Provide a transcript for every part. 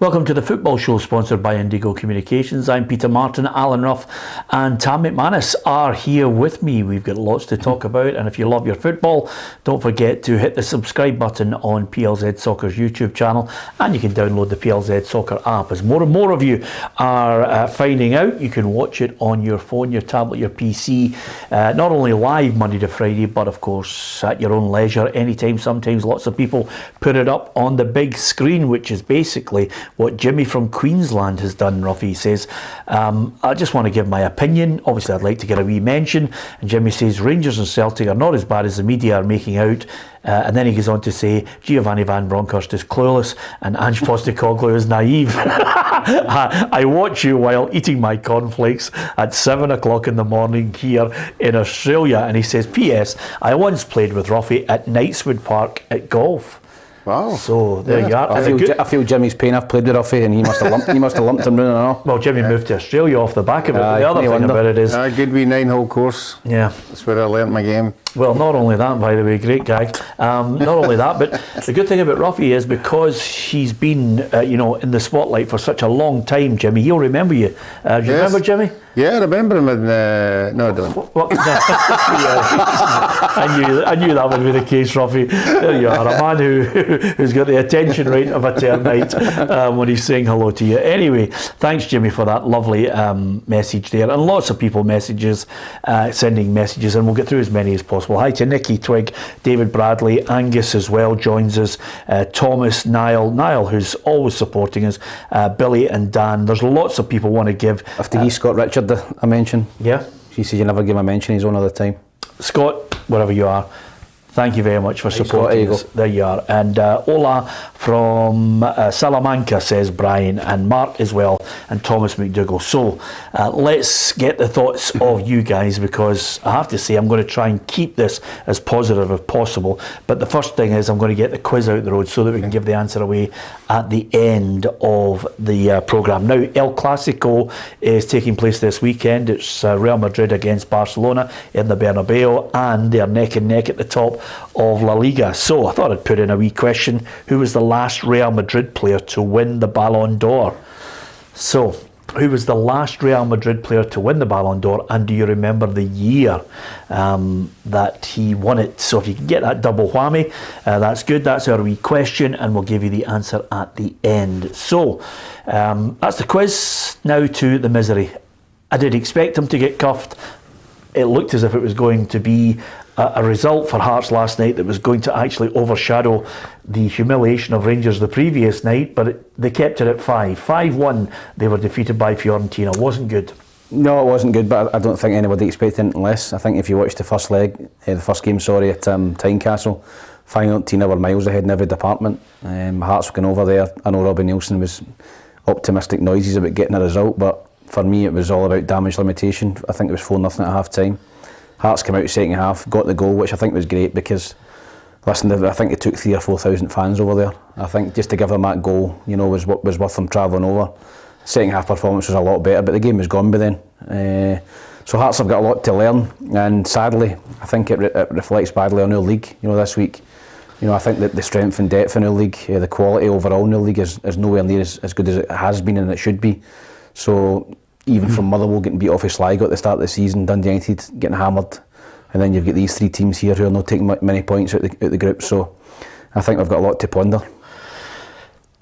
Welcome to the football show sponsored by Indigo Communications. I'm Peter Martin. Alan Ruff and Tam McManus are here with me. We've got lots to talk about, and if you love your football, don't forget to hit the subscribe button on PLZ Soccer's YouTube channel, and you can download the PLZ Soccer app. As more and more of you are finding out, you can watch it on your phone, your tablet, your PC, not only live Monday to Friday, but of course at your own leisure, anytime. Sometimes lots of people put it up on the big screen, which is basically what Jimmy from Queensland has done. Ruffy says, I just want to give my opinion. Obviously, I'd like to get a wee mention. And Jimmy says, Rangers and Celtic are not as bad as the media are making out. And then he goes on to say, Giovanni Van Bronckhorst is clueless and Ange Postecoglou is naive. I watch you while eating my cornflakes at 7 o'clock in the morning here in Australia. And he says, P.S. I once played with Ruffy at Knightswood Park at golf. Wow. So there you are. I feel Jimmy's pain. I've played with Ruffy and he must have lumped him round and all. Well, Jimmy moved to Australia off the back of it. But the other thing about it is... A good wee 9-hole course. Yeah. That's where I learnt my game. Well, not only that, by the way, great gag. Not only that, but the good thing about Ruffy is because he's been, in the spotlight for such a long time, Jimmy, he'll remember you. Do you remember Jimmy? Yeah, I remember him in... no, I don't. I knew that would be the case, Ruffy. There you are, a man who's got the attention rate of a termite when he's saying hello to you. Anyway, thanks, Jimmy, for that lovely message there. And lots of people sending messages, and we'll get through as many as possible. Hi to Nicky, Twig, David Bradley, Angus as well joins us, Thomas, Niall, who's always supporting us, Billy and Dan. There's lots of people want to give. After he, Scott Richard, a mention. Yeah. He says you never give him a mention, he's on all the time. Scott, wherever you are, thank you very much for supporting us. There you are. And Ola from Salamanca, says Brian, and Mark as well, and Thomas McDougall. So let's get the thoughts of you guys, because I have to say I'm going to try and keep this as positive as possible. But the first thing is I'm going to get the quiz out the road so that we can give the answer away at the end of the programme. Now, El Clasico is taking place this weekend. It's Real Madrid against Barcelona in the Bernabeu, and they're neck and neck at the top of La Liga. So I thought I'd put in a wee question. Who was the last Real Madrid player to win the Ballon d'Or? So, who was the last Real Madrid player to win the Ballon d'Or, and do you remember the year that he won it? So if you can get that double whammy, that's good. That's our wee question, and we'll give you the answer at the end. So that's the quiz. Now to the misery. I did expect him to get cuffed. It looked as if it was going to be a result for Hearts last night that was going to actually overshadow the humiliation of Rangers the previous night, but they kept it at 5-1. They were defeated by Fiorentina. Wasn't good. No, it wasn't good, but I don't think anybody expected anything less. I think if you watched the first game, at Tynecastle, Fiorentina were miles ahead in every department. Hearts were going over there. I know Robbie Nielsen was optimistic noises about getting a result, but for me it was all about damage limitation. I think it was 4-0 at half time. Hearts came out second half, got the goal, which I think was great because, listen, I think it took 3,000 or 4,000 fans over there. I think just to give them that goal, was worth them travelling over. Second half performance was a lot better, but the game was gone by then. So Hearts have got a lot to learn, and sadly, I think it reflects badly on our league. This week, I think that the strength and depth in our league, the quality overall in our league is nowhere near as good as it has been and it should be. So, even from Motherwell getting beat off of Sligo at the start of the season, Dundee United getting hammered, and then you've got these three teams here who are not taking many points out the group. So I think we've got a lot to ponder.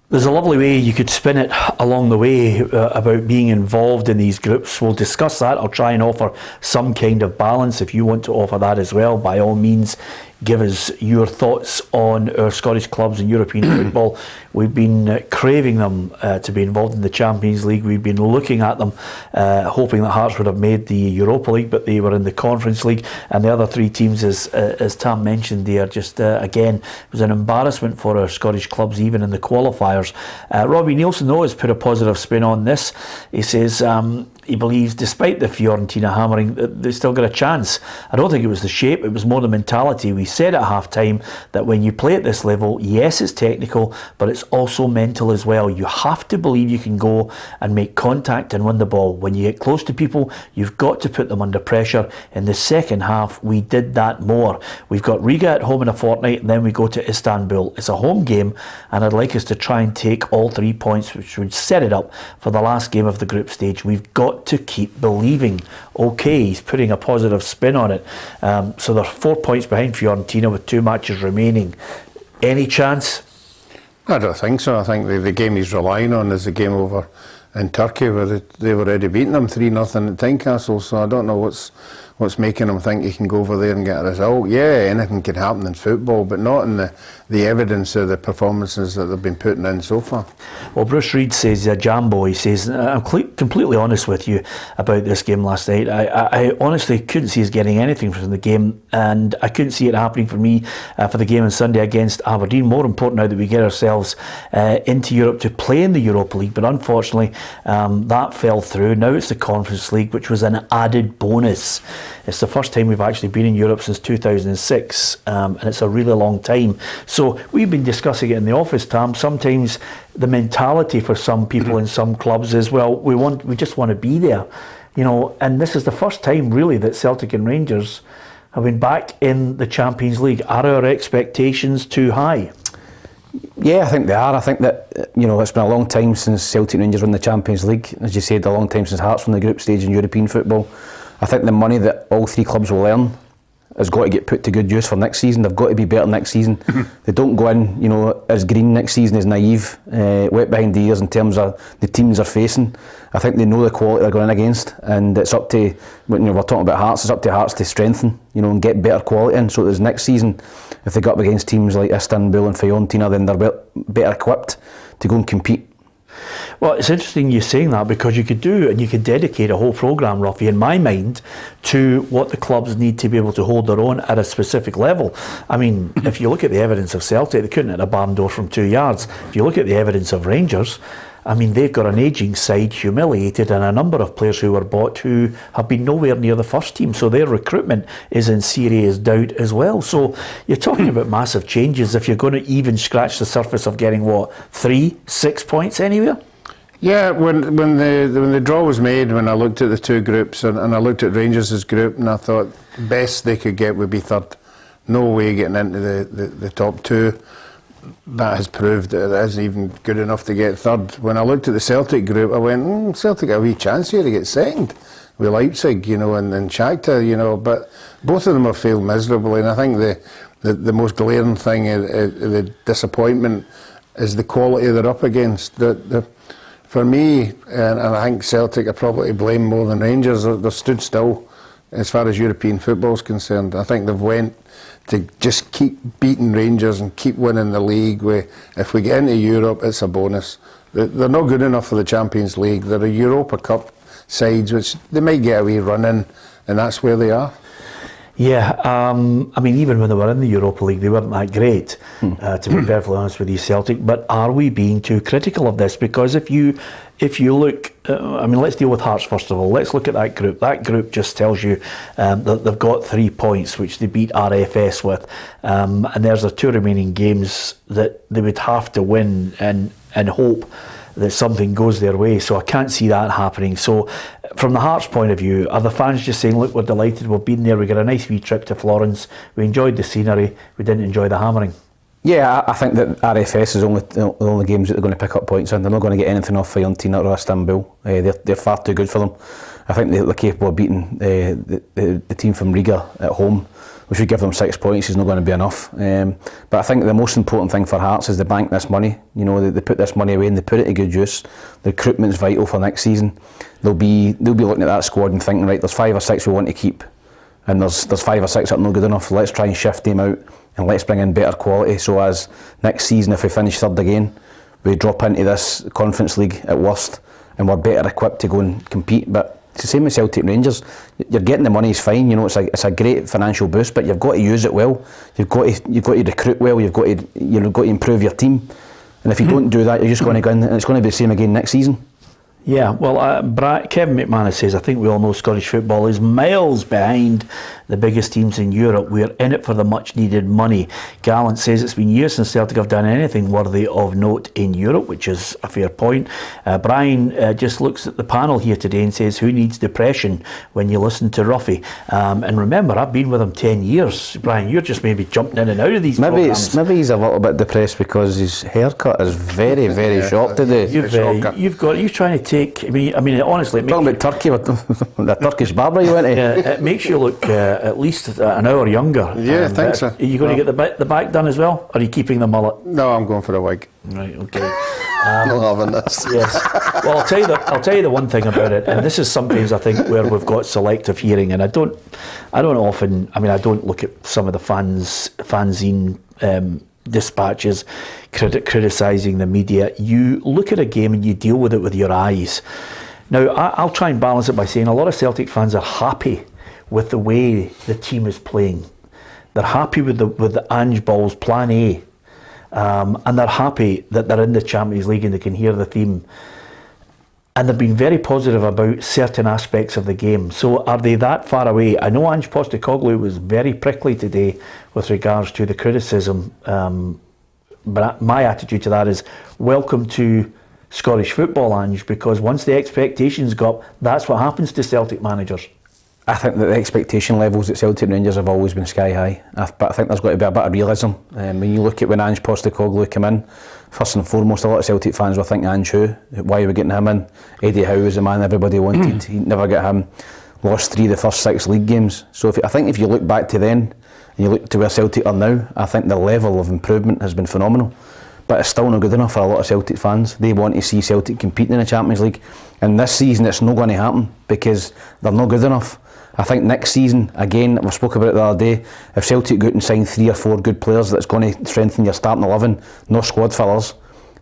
There's a lovely way you could spin it along the way about being involved in these groups. We'll discuss that. I'll try and offer some kind of balance. If you want to offer that as well, by all means, give us your thoughts on our Scottish clubs and European football. We've been craving them to be involved in the Champions League. We've been looking at them, hoping that Hearts would have made the Europa League, but they were in the Conference League. And the other three teams, as Tam mentioned, they are just, again, it was an embarrassment for our Scottish clubs, even in the qualifiers. Robbie Nielsen, though, has put a positive spin on this. He says, he believes, despite the Fiorentina hammering, they still got a chance. I don't think it was the shape, it was more the mentality. We said at half-time that when you play at this level, yes, it's technical, but it's also mental as well. You have to believe you can go and make contact and win the ball. When you get close to people, you've got to put them under pressure. In the second half, we did that more. We've got Riga at home in a fortnight, and then we go to Istanbul. It's a home game, and I'd like us to try and take all 3 points, which would set it up for the last game of the group stage. We've got to keep believing. Okay, he's putting a positive spin on it. So they're 4 points behind Fiorentina with 2 matches remaining. Any chance? I don't think so. I think the game he's relying on is the game over in Turkey, where they've already beaten them 3-0 at Tynecastle. So I don't know what's making them think he can go over there and get a result. Yeah, anything can happen in football, but not in the evidence of the performances that they've been putting in so far. Well, Bruce Reid says, Jambo, he says, I'm completely honest with you about this game last night. I honestly couldn't see us getting anything from the game, and I couldn't see it happening for me for the game on Sunday against Aberdeen. More important now that we get ourselves into Europe to play in the Europa League, but unfortunately that fell through. Now it's the Conference League, which was an added bonus. It's the first time we've actually been in Europe since 2006, and it's a really long time. So we've been discussing it in the office, Tam. Sometimes the mentality for some people in some clubs is, well, we just want to be there, you know. And this is the first time really that Celtic and Rangers have been back in the Champions League. Are our expectations too high? Yeah, I think they are. I think that, you know, it's been a long time since Celtic and Rangers won the Champions League. As you said, a long time since Hearts won the group stage in European football. I think the money that all 3 clubs will earn has got to get put to good use for next season. They've got to be better next season. They don't go in, you know, as green next season, as naive, wet behind the ears in terms of the teams they're facing. I think they know the quality they're going in against, and it's up to, when we're talking about Hearts, it's up to Hearts to strengthen, you know, and get better quality in. So there's next season, if they go up against teams like Istanbul and Fiorentina, then they're better equipped to go and compete. Well, it's interesting you saying that, because you could do and you could dedicate a whole programme, Ruffy, in my mind, to what the clubs need to be able to hold their own at a specific level. I mean, if you look at the evidence of Celtic, they couldn't hit a barn door from 2 yards. If you look at the evidence of Rangers, I mean, they've got an ageing side, humiliated, and a number of players who were bought who have been nowhere near the first team. So their recruitment is in serious doubt as well. So you're talking about massive changes if you're going to even scratch the surface of getting, what, 3-6 points anywhere? Yeah, when the draw was made, when I looked at the 2 groups and I looked at Rangers' group, and I thought best they could get would be third. No way getting into the top 2. That has proved that it isn't even good enough to get third. When I looked at the Celtic group, I went, Celtic have a wee chance here to get second with Leipzig, you know, and Shakhtar, you know, but both of them have failed miserably. And I think the most glaring thing, the disappointment, is the quality they're up against. For me, and I think Celtic are probably to blame more than Rangers, they've stood still as far as European football is concerned. I think they've went to just keep beating Rangers and keep winning the league. If we get into Europe, it's a bonus. They're not good enough for the Champions League. They're a Europa Cup sides, which they might get a wee run in, and that's where they are. Yeah, I mean, even when they were in the Europa League, they weren't that great, to be perfectly honest with you, Celtic. But are we being too critical of this? Because if you look, I mean, let's deal with Hearts first of all. Let's look at that group. That group just tells you that they've got 3 points, which they beat RFS with. And there's the 2 remaining games that they would have to win and hope that something goes their way. So I can't see that happening. So from the Hearts point of view, are the fans just saying, look, we're delighted, we've been there, we got a nice wee trip to Florence, we enjoyed the scenery, we didn't enjoy the hammering? Yeah, I think that RFS is the only games that they're going to pick up points in. They're not going to get anything off Fiorentina or Istanbul. They're far too good for them. I think they're capable of beating the team from Riga at home, which would give them 6 points. Is not going to be enough. But I think the most important thing for Hearts is they bank this money. You know, they put this money away and they put it to good use. The recruitment's vital for next season. They'll be looking at that squad and thinking, right, there's 5 or 6 we want to keep, and there's 5 or 6 that are not good enough. Let's try and shift them out and let's bring in better quality. So as next season, if we finish third again, we drop into this Conference League at worst, and we're better equipped to go and compete. But it's the same with Celtic and Rangers. You're getting the money is fine, you know, it's a great financial boost, but you've got to use it well. You've got to recruit well. You've got to improve your team. And if you don't do that, you're just going to go in, and it's going to be the same again next season. Yeah, well, Kevin McManus says, I think we all know Scottish football is miles behind the biggest teams in Europe. We're in it for the much needed money. Gallant says it's been years since Celtic have done anything worthy of note in Europe, which is a fair point. Brian just looks at the panel here today and says, who needs depression when you listen to Ruffy? And remember, I've been with him 10 years. Brian, you're just maybe jumping in and out of these programmes. Maybe he's a little bit depressed because his haircut is very, very short today. You're trying to take. I mean, honestly, talking about Turkey with the Turkish barber you went to. It makes you look at least an hour younger. Yeah, thanks. Are you going to get the back done as well? Or are you keeping the mullet? No, I'm going for a wig. Right. Okay. Not having this. Yes. Well, I'll tell you the one thing about it, and this is sometimes I think where we've got selective hearing, and I don't often. I mean, I don't look at some of the fanzine dispatches criticising the media. You look at a game and you deal with it with your eyes. Now, I'll try and balance it by saying a lot of Celtic fans are happy with the way the team is playing. They're happy with the Ange Ball's plan A, and they're happy that they're in the Champions League and they can hear the theme. And they've been very positive about certain aspects of the game. So are they that far away? I know Ange Postecoglou was very prickly today with regards to the criticism, but my attitude to that is welcome to Scottish football, Ange, because once the expectations go up, that's what happens to Celtic managers. I think that the expectation levels at Celtic Rangers have always been sky high, but I think there's got to be a bit of realism. When you look at when Ange Postecoglou came in, first and foremost, a lot of Celtic fans were thinking Ange who? Why are we getting him in? Eddie Howe was the man everybody wanted. He never got him. Lost 3 of the first 6 league games. So I think if you look back to then and you look to where Celtic are now, I think the level of improvement has been phenomenal. But it's still not good enough for a lot of Celtic fans. They want to see Celtic competing in the Champions League. And this season it's not going to happen because they're not good enough. I think next season, again, we spoke about it the other day, if Celtic go out and sign 3 or 4 good players that's going to strengthen your starting 11, no squad fillers,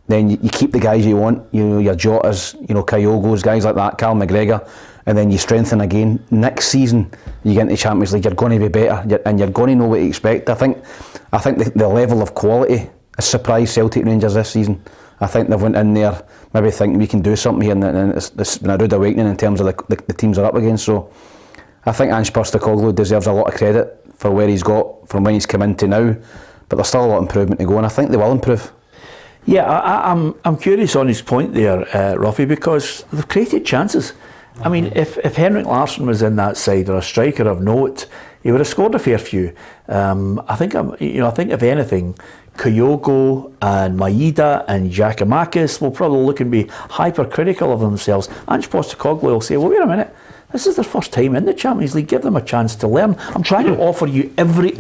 then you keep the guys you want, your Jotas, Kyogos, guys like that, Cal McGregor, and then you strengthen again. Next season, you get into the Champions League, you're going to be better, and you're going to know what to expect. I think the level of quality has surprised Celtic Rangers this season. I think they've went in there maybe thinking we can do something here, and it's been a rude awakening in terms of the teams they're up against. So I think Ange Postecoglou deserves a lot of credit for where he's got from when he's come into now, but there's still a lot of improvement to go, and I think they will improve. Yeah, I'm curious on his point there, Ruffy, because they've created chances. I mean, if Henrik Larsson was in that side or a striker of note, he would have scored a fair few. I think if anything, Kyogo and Maeda and Giakoumakis will probably look and be hypercritical of themselves. Ange Postecoglou will say, well, wait a minute, this is their first time in the Champions League. Give them a chance to learn. I'm trying to offer you every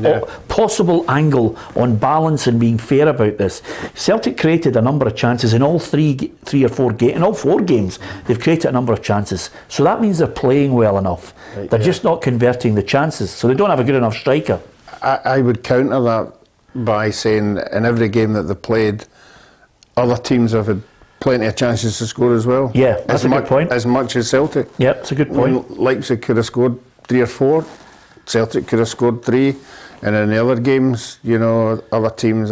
possible angle on balance and being fair about this. Celtic created a number of chances in all 3 or 4 games. In all 4 games, they've created a number of chances. So that means they're playing well enough. They're just not converting the chances. So they don't have a good enough striker. I would counter that by saying in every game that they played, other teams have had plenty of chances to score as well. Yeah, that's a good point. As much as Celtic. Yeah, it's a good point. Leipzig could have scored 3 or 4. Celtic could have scored 3. And in the other games, other teams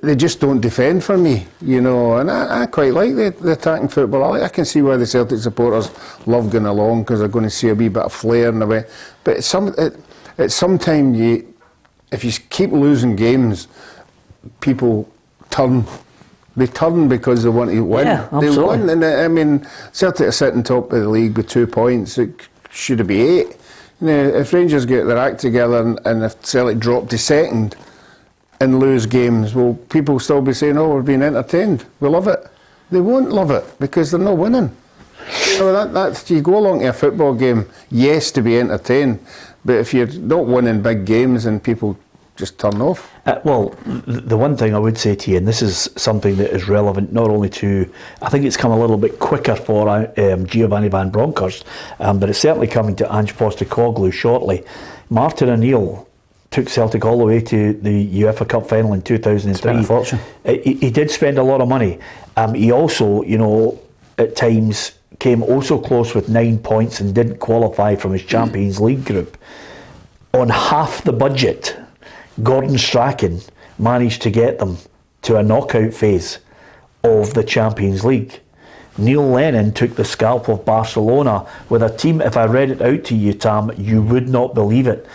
they just don't defend for me, and I quite like the attacking football. I can see why the Celtic supporters love going along, because they're going to see a wee bit of flair in a way. But at some time, if you keep losing games, people turn. They turn because they want to win. Yeah, they absolutely. win, and I mean, Celtic are sitting top of the league with 2 points. It should be 8. If Rangers get their act together and if Celtic drop to second and lose games, will people still be saying, "Oh, we're being entertained"? We love it. They won't love it because they're not winning. That's you go along to a football game, yes, to be entertained, but if you're not winning big games, and people just turn off. Well, the one thing I would say to you, and this is something that is relevant not only to, I think it's come a little bit quicker for Giovanni Van Bronckhorst, but it's certainly coming to Ange Postecoglou shortly. Martin O'Neill took Celtic all the way to the UEFA Cup final in 2003. Spent a fortune. He did spend a lot of money. He also, at times came also close with 9 points and didn't qualify from his Champions League group. On half the budget, Gordon Strachan managed to get them to a knockout phase of the Champions League. Neil Lennon took the scalp of Barcelona with a team, if I read it out to you, Tam, you would not believe it.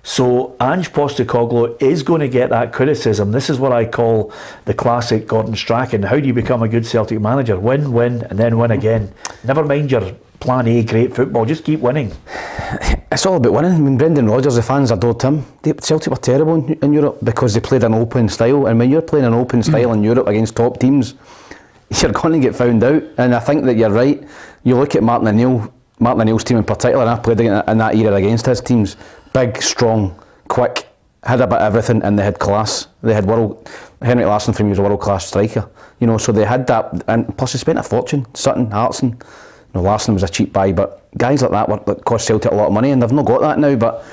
So Ange Postecoglou is going to get that criticism. This is what I call the classic Gordon Strachan. How do you become a good Celtic manager? Win, win, and then win again. Never mind your plan A, great football. Just keep winning. It's all about winning. I mean, Brendan Rodgers, the fans adored him. Celtic were terrible in Europe because they played an open style. And when you're playing an open style in Europe against top teams, you're going to get found out. And I think that you're right. You look at Martin O'Neill's team in particular, and I played in that era against his teams. Big, strong, quick, had a bit of everything, and they had class. They had Henrik Larsson for me was a world-class striker. You know, so they had that, and plus they spent a fortune. Sutton, Hartson, you know, Larsson was a cheap buy, but guys like that cost Celtic a lot of money, and they've not got that now. But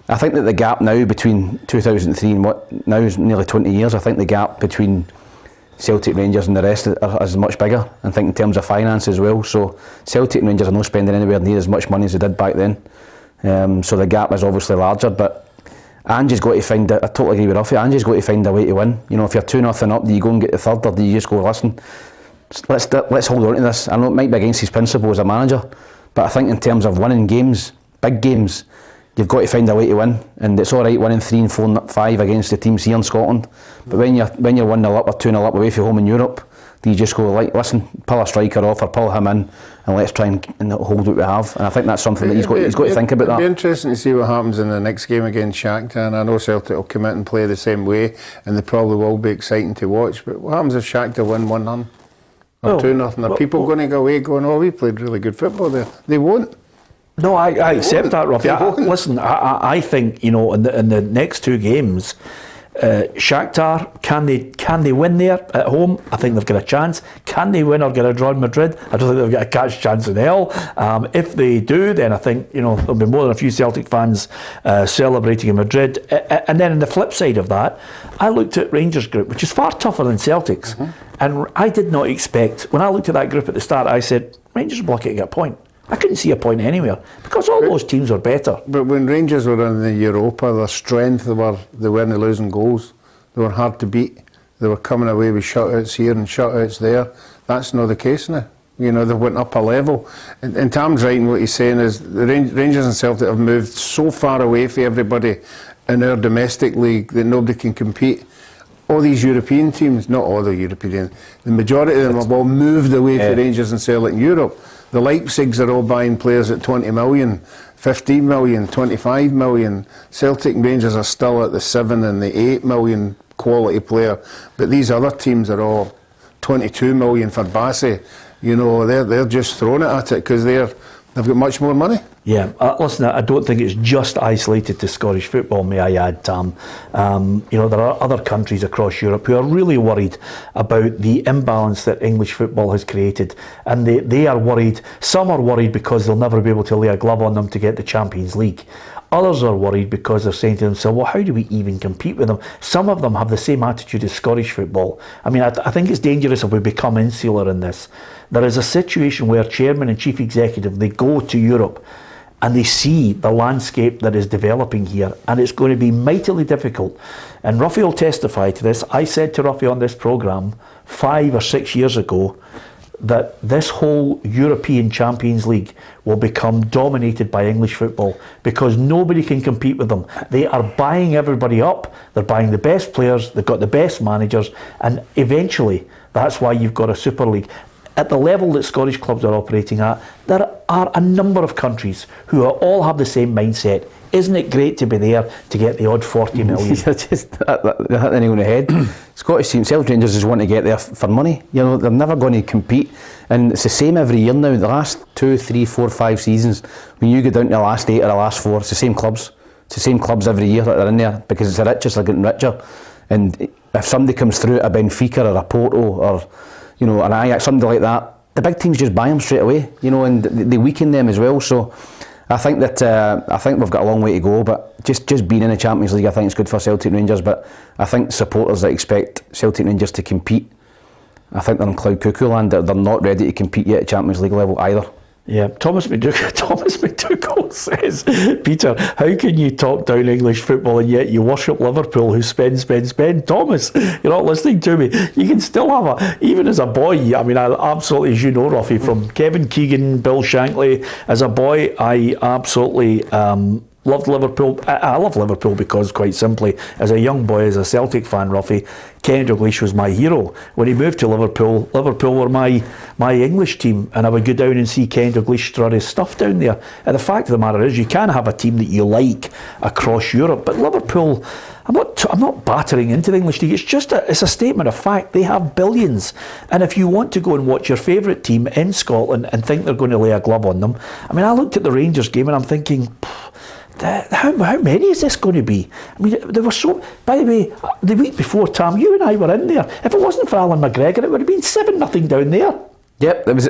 I think that the gap now between 2003 and what now is nearly 20 years, I think the gap between Celtic, Rangers and the rest is much bigger. I think in terms of finance as well. So Celtic and Rangers are not spending anywhere near as much money as they did back then. So the gap is obviously larger. But Ange's got to find I totally agree with Ruffy. Ange's got to find a way to win. You know, if you're 2-0 up, do you go and get the third, or do you just go, listen, let's hold on to this? I know it might be against his principle as a manager, but I think in terms of winning games, big games, you've got to find a way to win. And it's all right winning 3 and 4 and 5 against the teams here in Scotland, but when you're 1-0 up or 2-0 up away from home in Europe, do you just go, like, listen, pull a striker off or pull him in and let's try and hold what we have? And I think that's something that he's got to think about. It'll be interesting to see what happens in the next game against Shakhtar, and I know Celtic will come out and play the same way, and they probably will be exciting to watch. But what happens if Shakhtar win 1-0 or 2-0? Are people going to go away going, oh, we played really good football there? They won't. No, I accept that, Ruffy. Listen, I think, you know, in the next 2 games, Shakhtar, can they win there at home? I think they've got a chance. Can they win or get a draw in Madrid? I don't think they've got a catch chance in hell. If they do, then I think, you know, there'll be more than a few Celtic fans celebrating in Madrid. And then on the flip side of that, I looked at Rangers group, which is far tougher than Celtic's. And I did not expect, when I looked at that group at the start, I said, Rangers will lucky to get a point. I couldn't see a point anywhere because all those teams were better. But when Rangers were in the Europa, their strength, they weren't losing goals. They were hard to beat. They were coming away with shutouts here and shutouts there. That's not the case now. You know, they went up a level. And Tam's right in what he's saying is the Rangers and Celtic have moved so far away from everybody in our domestic league that nobody can compete. All these European teams, not all the European, the majority of them have all moved away from Rangers and Celtic in Europe. The Leipzigs are all buying players at 20 million, 15 million, 25 million. Celtic and Rangers are still at the 7 and the 8 million quality player. But these other teams are all 22 million for Bassey. You know, they're just throwing it at it because they've got much more money. Yeah, listen, I don't think it's just isolated to Scottish football, may I add, Tam. You know, there are other countries across Europe who are really worried about the imbalance that English football has created. And they are worried. Some are worried because they'll never be able to lay a glove on them to get the Champions League. Others are worried because they're saying to themselves, well, how do we even compete with them? Some of them have the same attitude as Scottish football. I mean, I think it's dangerous if we become insular in this. There is a situation where chairman and chief executive, they go to Europe and they see the landscape that is developing here, and it's going to be mightily difficult. And Ruffy will testify to this. I said to Ruffy on this programme 5 or 6 years ago that this whole European Champions League will become dominated by English football because nobody can compete with them. They are buying everybody up, they're buying the best players, they've got the best managers, and eventually that's why you've got a Super League. At the level that Scottish clubs are operating at, there are a number of countries who all have the same mindset. Isn't it great to be there to get the odd 40 million? Just hit the nail on the head. Scottish team, Celtic Rangers just want to get there for money. You know, they're never going to compete. And it's the same every year now. The last 2, 3, 4, 5 seasons, when you go down to the last 8 or the last 4, it's the same clubs. It's the same clubs every year that are in there because it's the richest are getting richer. And if somebody comes through a Benfica or a Porto or, you know, an Ajax, somebody like that, the big teams just buy them straight away, you know, and they weaken them as well. So I think that we've got a long way to go, but just being in the Champions League, I think it's good for Celtic Rangers. But I think supporters that expect Celtic Rangers to compete, I think they're in cloud cuckoo land. They're not ready to compete yet at Champions League level either. Yeah, Thomas McDougall says, Peter, how can you talk down English football and yet you worship Liverpool who spend? Thomas, you're not listening to me. You can still have even as a boy, I mean, I absolutely, as you know, Ruffy, from Kevin Keegan, Bill Shankly, as a boy, I absolutely loved Liverpool. I love Liverpool because, quite simply, as a young boy, as a Celtic fan, Ruffy, Kenny Dalglish was my hero. When he moved to Liverpool, Liverpool were my English team, and I would go down and see Kenny Dalglish strut his stuff down there. And the fact of the matter is, you can have a team that you like across Europe, but Liverpool, I'm not battering into the English league. It's a statement of fact. They have billions, and if you want to go and watch your favourite team in Scotland and think they're going to lay a glove on them, I mean, I looked at the Rangers game and I'm thinking, how many is this going to be? I mean, there were so. By the way, the week before, Tam, you and I were in there. If it wasn't for Alan McGregor, it would have been 7-0 down there. Yep, it was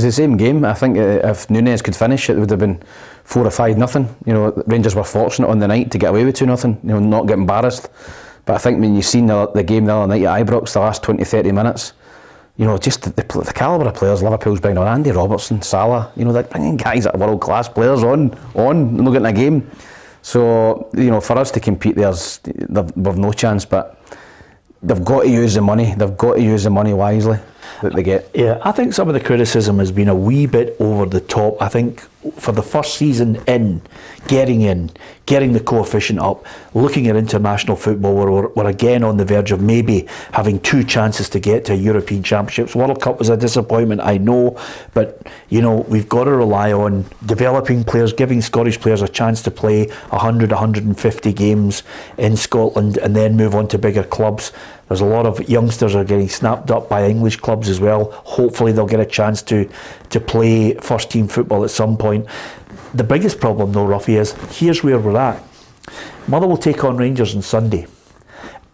the same game. I think if Núñez could finish, it would have been 4 or 5-0. You know, Rangers were fortunate on the night to get away with 2-0. You know, not get embarrassed. But I think when you've seen the game the other night at Ibrox, the last 20-30 minutes, you know, just the calibre of players Liverpool's bringing on, Andy Robertson, Salah, you know, they're bringing guys that are world-class players on, not getting a game. So, you know, for us to compete, we've no chance, but they've got to use the money. They've got to use the money wisely that they get. Yeah, I think some of the criticism has been a wee bit over the top. I think for the first season getting the coefficient up, looking at international football, we're again on the verge of maybe having 2 chances to get to a European Championships. World Cup was a disappointment, I know, but you know, we've got to rely on developing players, giving Scottish players a chance to play 100, 150 games in Scotland and then move on to bigger clubs. There's a lot of youngsters are getting snapped up by English clubs as well. Hopefully they'll get a chance to play first team football at some point. The biggest problem though, Ruffy, is here's where we're at. Motherwell take on Rangers on Sunday,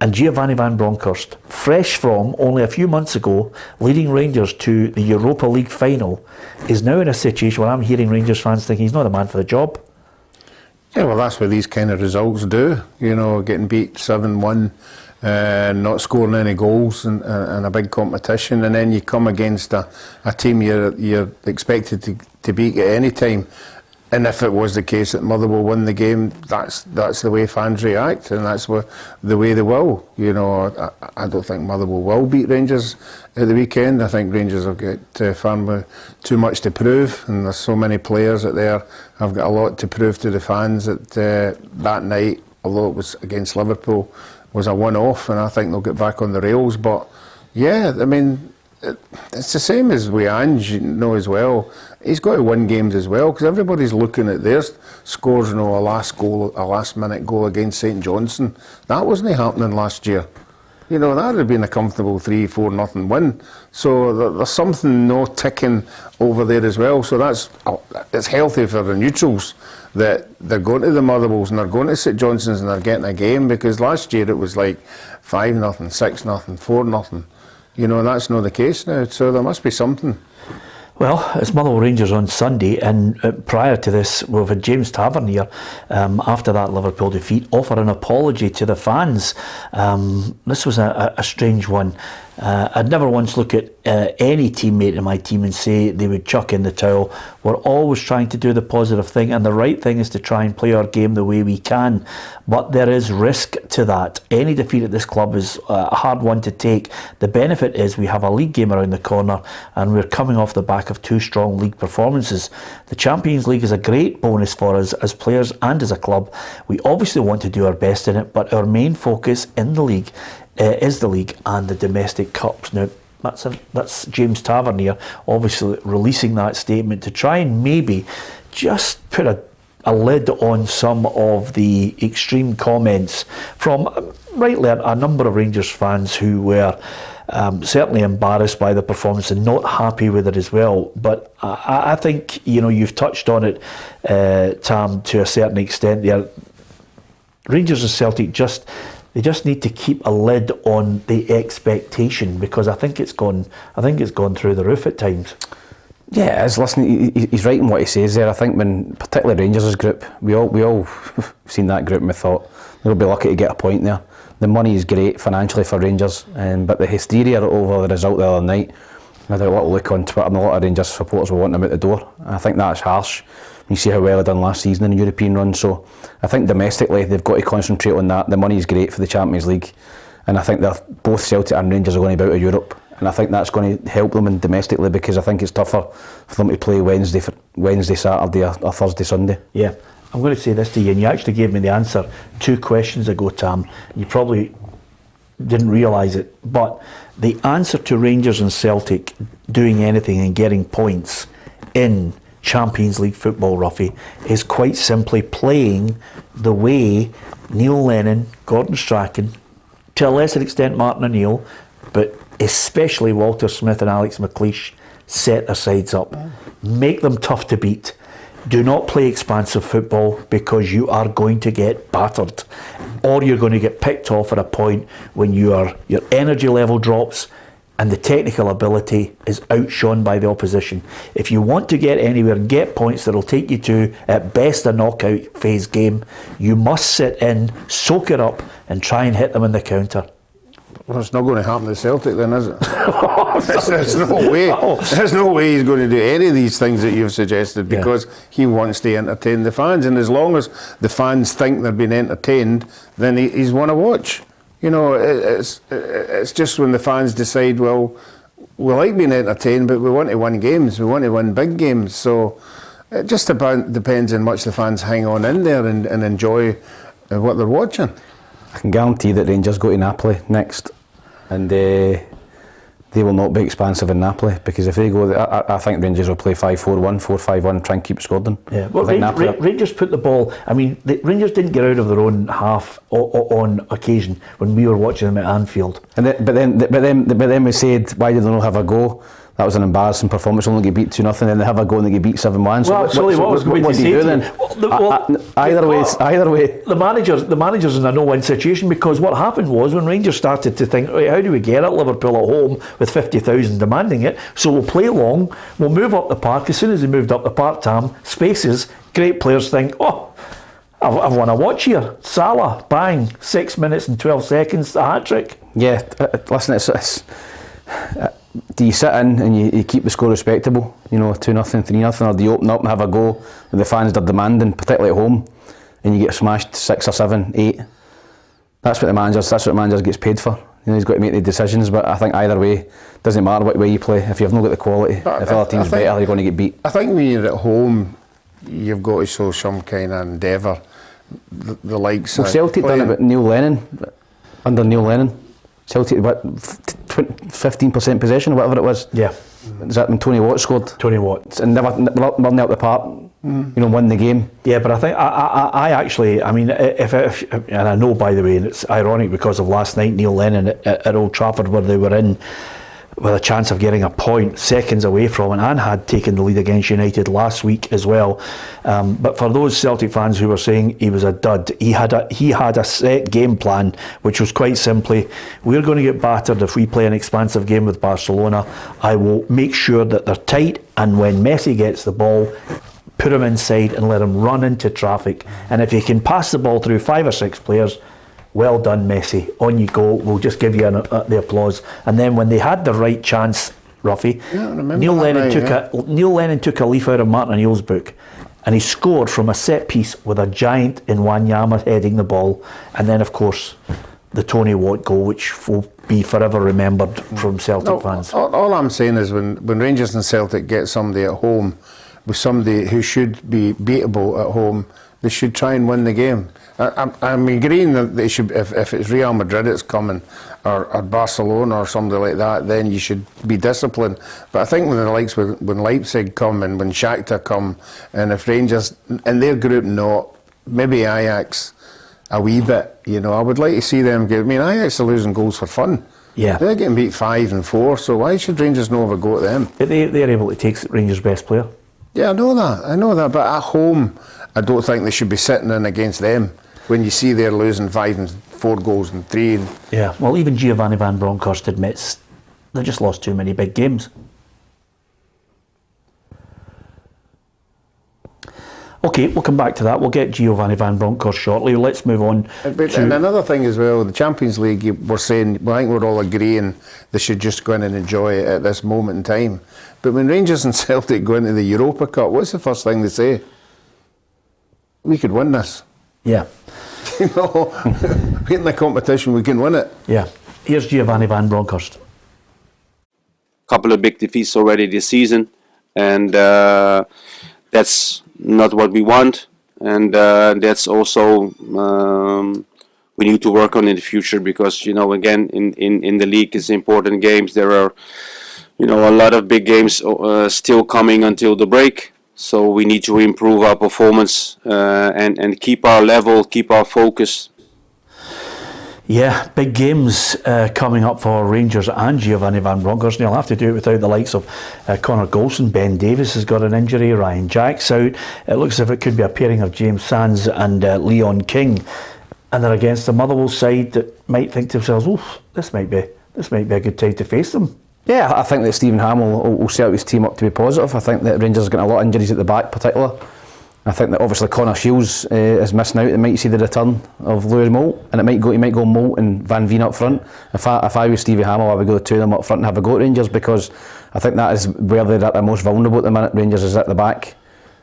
and Giovanni Van Bronckhorst, fresh from only a few months ago leading Rangers to the Europa League final, is now in a situation where I'm hearing Rangers fans thinking he's not the man for the job. Yeah, well, that's what these kind of results do. You know, getting beat 7-1, not scoring any goals in a big competition, and then you come against a team you're expected to beat at any time. And if it was the case that Motherwell win the game, that's the way fans react, and that's the way they will. You know, I don't think Motherwell will beat Rangers at the weekend. I think Rangers will get far too much to prove, and there's so many players out there have got a lot to prove to the fans that night, although it was against Liverpool, was a one-off, and I think they'll get back on the rails. But yeah, I mean, it's the same as with Ange, you know, as well. He's got to win games as well, because everybody's looking at their scores. You know, a last-minute goal against St Johnstone. That wasn't happening last year. You know, that would have been a comfortable 3-4-0 win. So there's something ticking over there as well. So it's healthy for the neutrals that they're going to the Motherwells and they're going to St Johnstone's and they're getting a game, because last year it was like 5-0, 6-0, 4-0. You know, that's not the case now. So there must be something. Well, it's Motherwell Rangers on Sunday, and prior to this, we've had James Tavernier, after that Liverpool defeat, offer an apology to the fans. This was a strange one. I'd never once look at any teammate in my team and say they would chuck in the towel. We're always trying to do the positive thing, and the right thing is to try and play our game the way we can. But there is risk to that. Any defeat at this club is a hard one to take. The benefit is we have a league game around the corner, and we're coming off the back of 2 strong league performances. The Champions League is a great bonus for us as players and as a club. We obviously want to do our best in it, but our main focus in the league is the league and the domestic cups. Now, that's James Tavernier obviously releasing that statement to try and maybe just put a lid on some of the extreme comments from rightly a number of Rangers fans who were certainly embarrassed by the performance and not happy with it as well. But I think, you know, you've touched on it, Tam, to a certain extent there. Rangers and Celtic they just need to keep a lid on the expectation, because I think it's gone through the roof at times. Yeah, listen, he's right in what he says there. I think when, particularly Rangers' group, we all seen that group and we thought they'll be lucky to get a point there. The money is great financially for Rangers, but the hysteria over the result the other night, I had a little look on Twitter and a lot of Rangers supporters were wanting him out the door. I think that's harsh. You see how well he done last season in the European run, so I think domestically they've got to concentrate on that. The money's great for the Champions League, and I think both Celtic and Rangers are going to be out of Europe, and I think that's going to help them domestically, because I think it's tougher for them to play Wednesday, Saturday or Thursday, Sunday. Yeah, I'm going to say this to you, and you actually gave me the answer 2 questions ago, Tam. You probably didn't realise it, but the answer to Rangers and Celtic doing anything and getting points in Champions League football, Ruffy, is quite simply playing the way Neil Lennon, Gordon Strachan, to a lesser extent Martin O'Neill, but especially Walter Smith and Alex McLeish set their sides up. Make them tough to beat. Do not play expansive football, because you are going to get battered, or you're going to get picked off at a point when your energy level drops and the technical ability is outshone by the opposition. If you want to get anywhere and get points that will take you to, at best, a knockout phase game, you must sit in, soak it up, and try and hit them in the counter. Well, it's not going to happen to Celtic then, is it? There's no way. There's no way he's going to do any of these things that you've suggested, because he wants to entertain the fans, and as long as the fans think they're being entertained, then he's one to watch. You know, it's just when the fans decide, well, we like being entertained, but we want to win games. We want to win big games. So it just depends on how much the fans hang on in there and enjoy what they're watching. I can guarantee that Rangers go to Napoli next, and they will not be expansive in Napoli, because if they go, I think Rangers will play 5-4-1, 4-5-1, try and keep scoring. Yeah, well, Rangers put the ball. I mean, Rangers didn't get out of their own half on occasion when we were watching them at Anfield. And but then we said, why did they not have a go? That was an embarrassing performance. Only get beat 2-0, then they have a go and they get beat 7-1. So what do you do then? Either way, the manager's in a no-win situation, because what happened was, when Rangers started to think, right, how do we get at Liverpool at home with 50,000 demanding it? So we'll play long, we'll move up the park. As soon as they moved up the park, Tam, spaces, great players think, oh, I've won a watch here. Salah, bang, 6 minutes and 12 seconds, a hat-trick. Yeah, listen, it's do you sit in and you keep the score respectable, 2-0, 3-0, or do you open up and have a go when the fans are demanding, particularly at home, and you get smashed 6 or 7, 8? That's what the manager gets paid for. He's got to make the decisions, but I think either way, doesn't matter what way you play. If you've not got the quality, if the other team's better, you're going to get beat. I think when you're at home, you've got to show some kind of endeavour. The likes of Celtic done it with Neil Lennon, under Neil Lennon. Celtic, 15% possession, or whatever it was. Yeah. Is that when Tony Watt scored? Tony Watt. And never running out the park, won the game. Yeah, but I think, I actually, I mean, if and I know, by the way, and it's ironic because of last night, Neil Lennon at Old Trafford, where they were in with a chance of getting a point, seconds away from it, and had taken the lead against United last week as well. But for those Celtic fans who were saying he was a dud, he had a set game plan, which was quite simply, we're going to get battered if we play an expansive game with Barcelona. I will make sure that they're tight, and when Messi gets the ball, put him inside and let him run into traffic. And if you can pass the ball through 5 or 6 players, well done, Messi. On you go. We'll just give you the applause. And then when they had the right chance, Ruffy, Neil Lennon took a leaf out of Martin O'Neill's book, and he scored from a set piece with a giant in Wanyama heading the ball. And then, of course, the Tony Watt goal, which will be forever remembered from Celtic fans. All I'm saying is, when Rangers and Celtic get somebody at home, with somebody who should be beatable at home, they should try and win the game. I'm agreeing that they should. If it's Real Madrid it's coming, or Barcelona or somebody like that, then you should be disciplined. But I think when the likes when Leipzig come and when Shakhtar come, and if Rangers in their group not, maybe Ajax a wee bit, I would like to see them get. I mean, Ajax are losing goals for fun. Yeah, they're getting beat 5 and 4. So why should Rangers not have a go at them? They're able to take Rangers' best player. Yeah, I know that. But at home, I don't think they should be sitting in against them when you see they're losing 5 and 4 goals and 3. Yeah, well, even Giovanni Van Bronckhorst admits they just lost too many big games. Okay, we'll come back to that. We'll get Giovanni Van Bronckhorst shortly. Let's move on. And another thing as well, the Champions League, we're saying, well, I think we're all agreeing they should just go in and enjoy it at this moment in time. But when Rangers and Celtic go into the Europa Cup, what's the first thing they say? We could win this. Yeah. You know, in the competition, we can win it. Yeah. Here's Giovanni Van Bronckhorst. Couple of big defeats already this season, and that's not what we want, and that's also we need to work on in the future, because again in the league it's important games. There are a lot of big games still coming until the break, so we need to improve our performance and keep our level, keep our focus. Yeah, big games coming up for Rangers and Giovanni Van Bronckhorst. They'll have to do it without the likes of Connor Golson. Ben Davies has got an injury. Ryan Jack's out. It looks as if it could be a pairing of James Sands and Leon King. And they're against the Motherwell side that might think to themselves, "Oh, this might be a good time to face them." Yeah, I think that Stephen Hamill will set his team up to be positive. I think that Rangers are getting a lot of injuries at the back, particularly. I think that obviously Connor Shields is missing out. They might see the return of Lewis Moult, and he might go Moult and Van Veen up front. If I was Stevie Hamill, I would go the two of them up front and have a go at Rangers, because I think that is where they're at the most vulnerable at the minute. Rangers is at the back,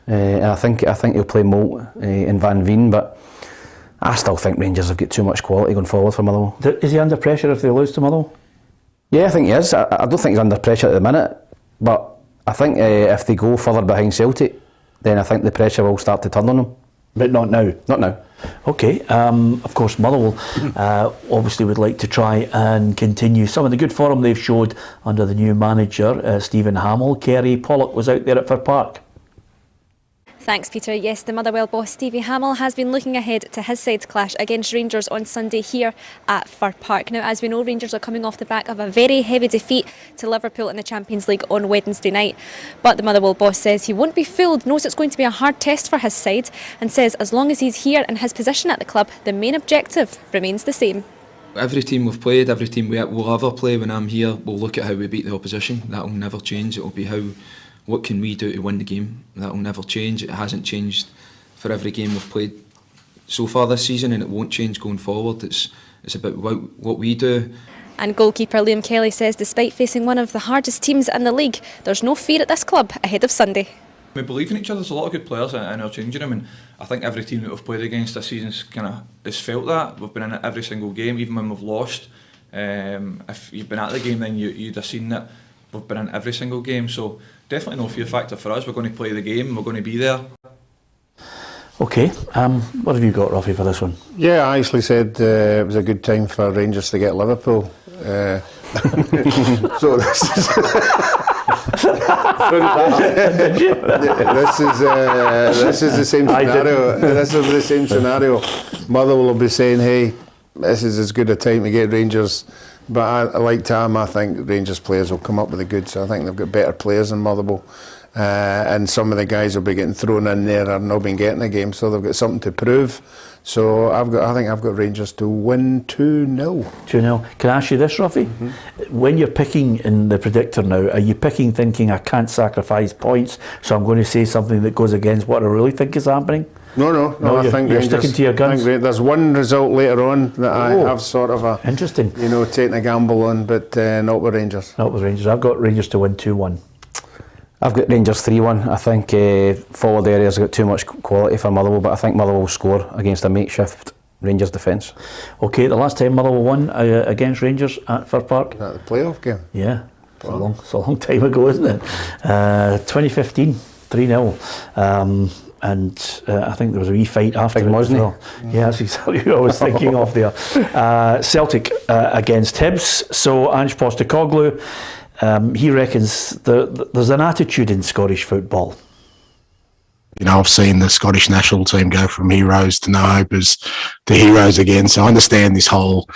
and I think he'll play Moult and Van Veen, but I still think Rangers have got too much quality going forward for Motherwell. Is he under pressure if they lose to Motherwell? Yeah, I think he is. I don't think he's under pressure at the minute, but I think if they go further behind Celtic, then I think the pressure will start to turn on them. But not now? Not now. Okay, of course Motherwell obviously would like to try and continue some of the good form they've showed under the new manager, Stephen Hamill. Kerry Pollock was out there at Fir Park. Thanks, Peter. Yes, the Motherwell boss Stevie Hamill has been looking ahead to his side's clash against Rangers on Sunday here at Fir Park. Now, as we know, Rangers are coming off the back of a very heavy defeat to Liverpool in the Champions League on Wednesday night. But the Motherwell boss says he won't be fooled, knows it's going to be a hard test for his side, and says as long as he's here in his position at the club, the main objective remains the same. Every team we've played, every team we'll ever play when I'm here, we'll look at how we beat the opposition. That will never change. It will be what can we do to win the game. That will never change. It hasn't changed for every game we've played so far this season, and it won't change going forward. It's about what we do. And goalkeeper Liam Kelly says despite facing one of the hardest teams in the league, there's no fear at this club ahead of Sunday. We believe in each other. There's a lot of good players in our changing room, and I think every team that we've played against this season's has felt that. We've been in it every single game, even when we've lost. If you've been at the game, then you'd have seen that we've been in every single game. So definitely no fear factor for us. We're going to play the game. We're going to be there. Okay, what have you got, Ruffy, for this one? Yeah, I actually said it was a good time for Rangers to get Liverpool. So this is this is the same scenario. This is the same scenario. Motherwell will be saying, "Hey, this is as good a time to get Rangers." But I like Tam. I think Rangers players will come up with the goods. I think they've got better players than Motherwell, and some of the guys will be getting thrown in there and not been getting a game, so they've got something to prove. So I think I've got Rangers to win 2-0. 2-0. Can I ask you this, Ruffy? Mm-hmm. When you're picking in the predictor now, are you picking thinking I can't sacrifice points, so I'm going to say something that goes against what I really think is happening? No, I think you're Rangers, sticking to your guns. There's one result later on that I have sort of a interesting, taking a gamble on, but not with Rangers. Not with Rangers. I've got Rangers to win 2-1. I've got Rangers 3-1. I think forward areas got too much quality for Motherwell, but I think Motherwell will score against a makeshift Rangers defence. Okay, the last time Motherwell won against Rangers at Fir Park. Is that the playoff game? Yeah, it's a long time ago, isn't it? 2015, 3-0. And I think there was a wee fight after it as well. Yeah, that's exactly what I was thinking of there. Celtic against Hibs. So Ange Postecoglou, he reckons there's an attitude in Scottish football. I've seen the Scottish national team go from heroes to no hopers to heroes again. So I understand this whole,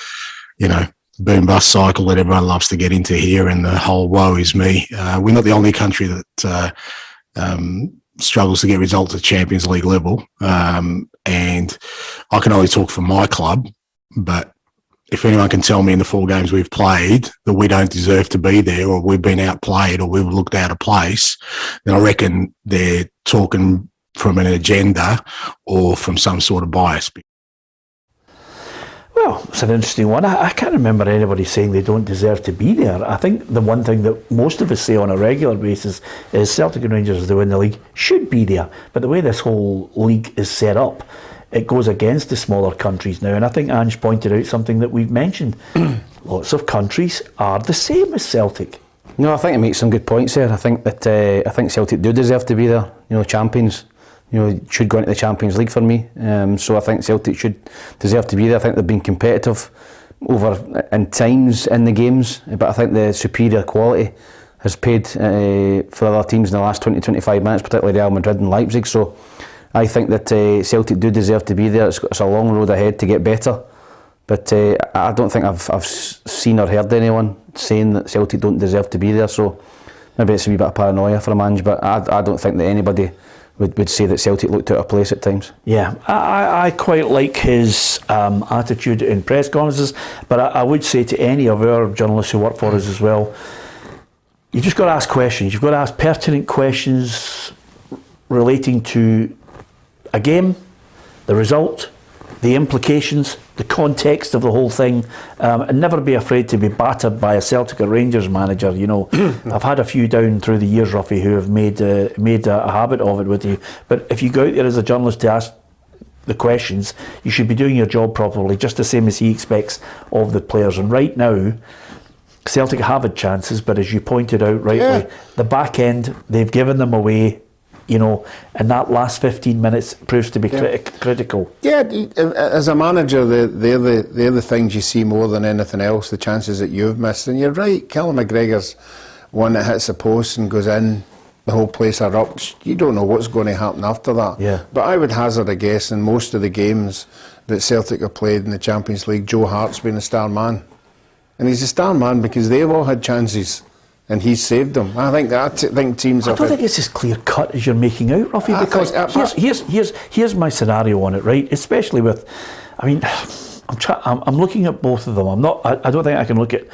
boom bust cycle that everyone loves to get into here, and the whole woe is me. We're not the only country that struggles to get results at Champions League level. And I can only talk for my club, but if anyone can tell me in the 4 games we've played that we don't deserve to be there, or we've been outplayed, or we've looked out of place, then I reckon they're talking from an agenda or from some sort of bias. Well, it's an interesting one. I can't remember anybody saying they don't deserve to be there. I think the one thing that most of us say on a regular basis is Celtic and Rangers, as they win the league, should be there. But the way this whole league is set up, it goes against the smaller countries now. And I think Ange pointed out something that we've mentioned. Lots of countries are the same as Celtic. No, I think he makes some good points there. I think that Celtic do deserve to be there. Champions. Should go into the Champions League for me. So I think Celtic should deserve to be there. I think they've been competitive over in times in the games, but I think the superior quality has paid for other teams in the last 20-25 minutes, particularly Real Madrid and Leipzig. So I think that Celtic do deserve to be there. It's a long road ahead to get better, but I don't think I've seen or heard anyone saying that Celtic don't deserve to be there. So maybe it's a wee bit of paranoia for a man, but I don't think that anybody would say that Celtic looked out of place at times. Yeah, I quite like his attitude in press conferences, but I would say to any of our journalists who work for us as well, you just got to ask questions. You've got to ask pertinent questions relating to a game, the result, the implications, the context of the whole thing, and never be afraid to be battered by a Celtic or Rangers manager. I've had a few down through the years, Ruffy, who have made a habit of it with you. But if you go out there as a journalist to ask the questions, you should be doing your job properly, just the same as he expects of the players. And right now, Celtic have had chances, but as you pointed out rightly, the back end, they've given them away. And that last 15 minutes proves to be critical. Yeah, as a manager, they're the things you see more than anything else, the chances that you've missed. And you're right, Callum McGregor's one that hits the post and goes in, the whole place erupts. You don't know what's going to happen after that. Yeah. But I would hazard a guess in most of the games that Celtic have played in the Champions League, Joe Hart's been a star man. And he's a star man because they've all had chances. And he's saved them. I think teams. I don't think it's as clear cut as you're making out, Ruffy. Because here's my scenario on it, right? Especially with, I'm looking at both of them. I don't think I can look at.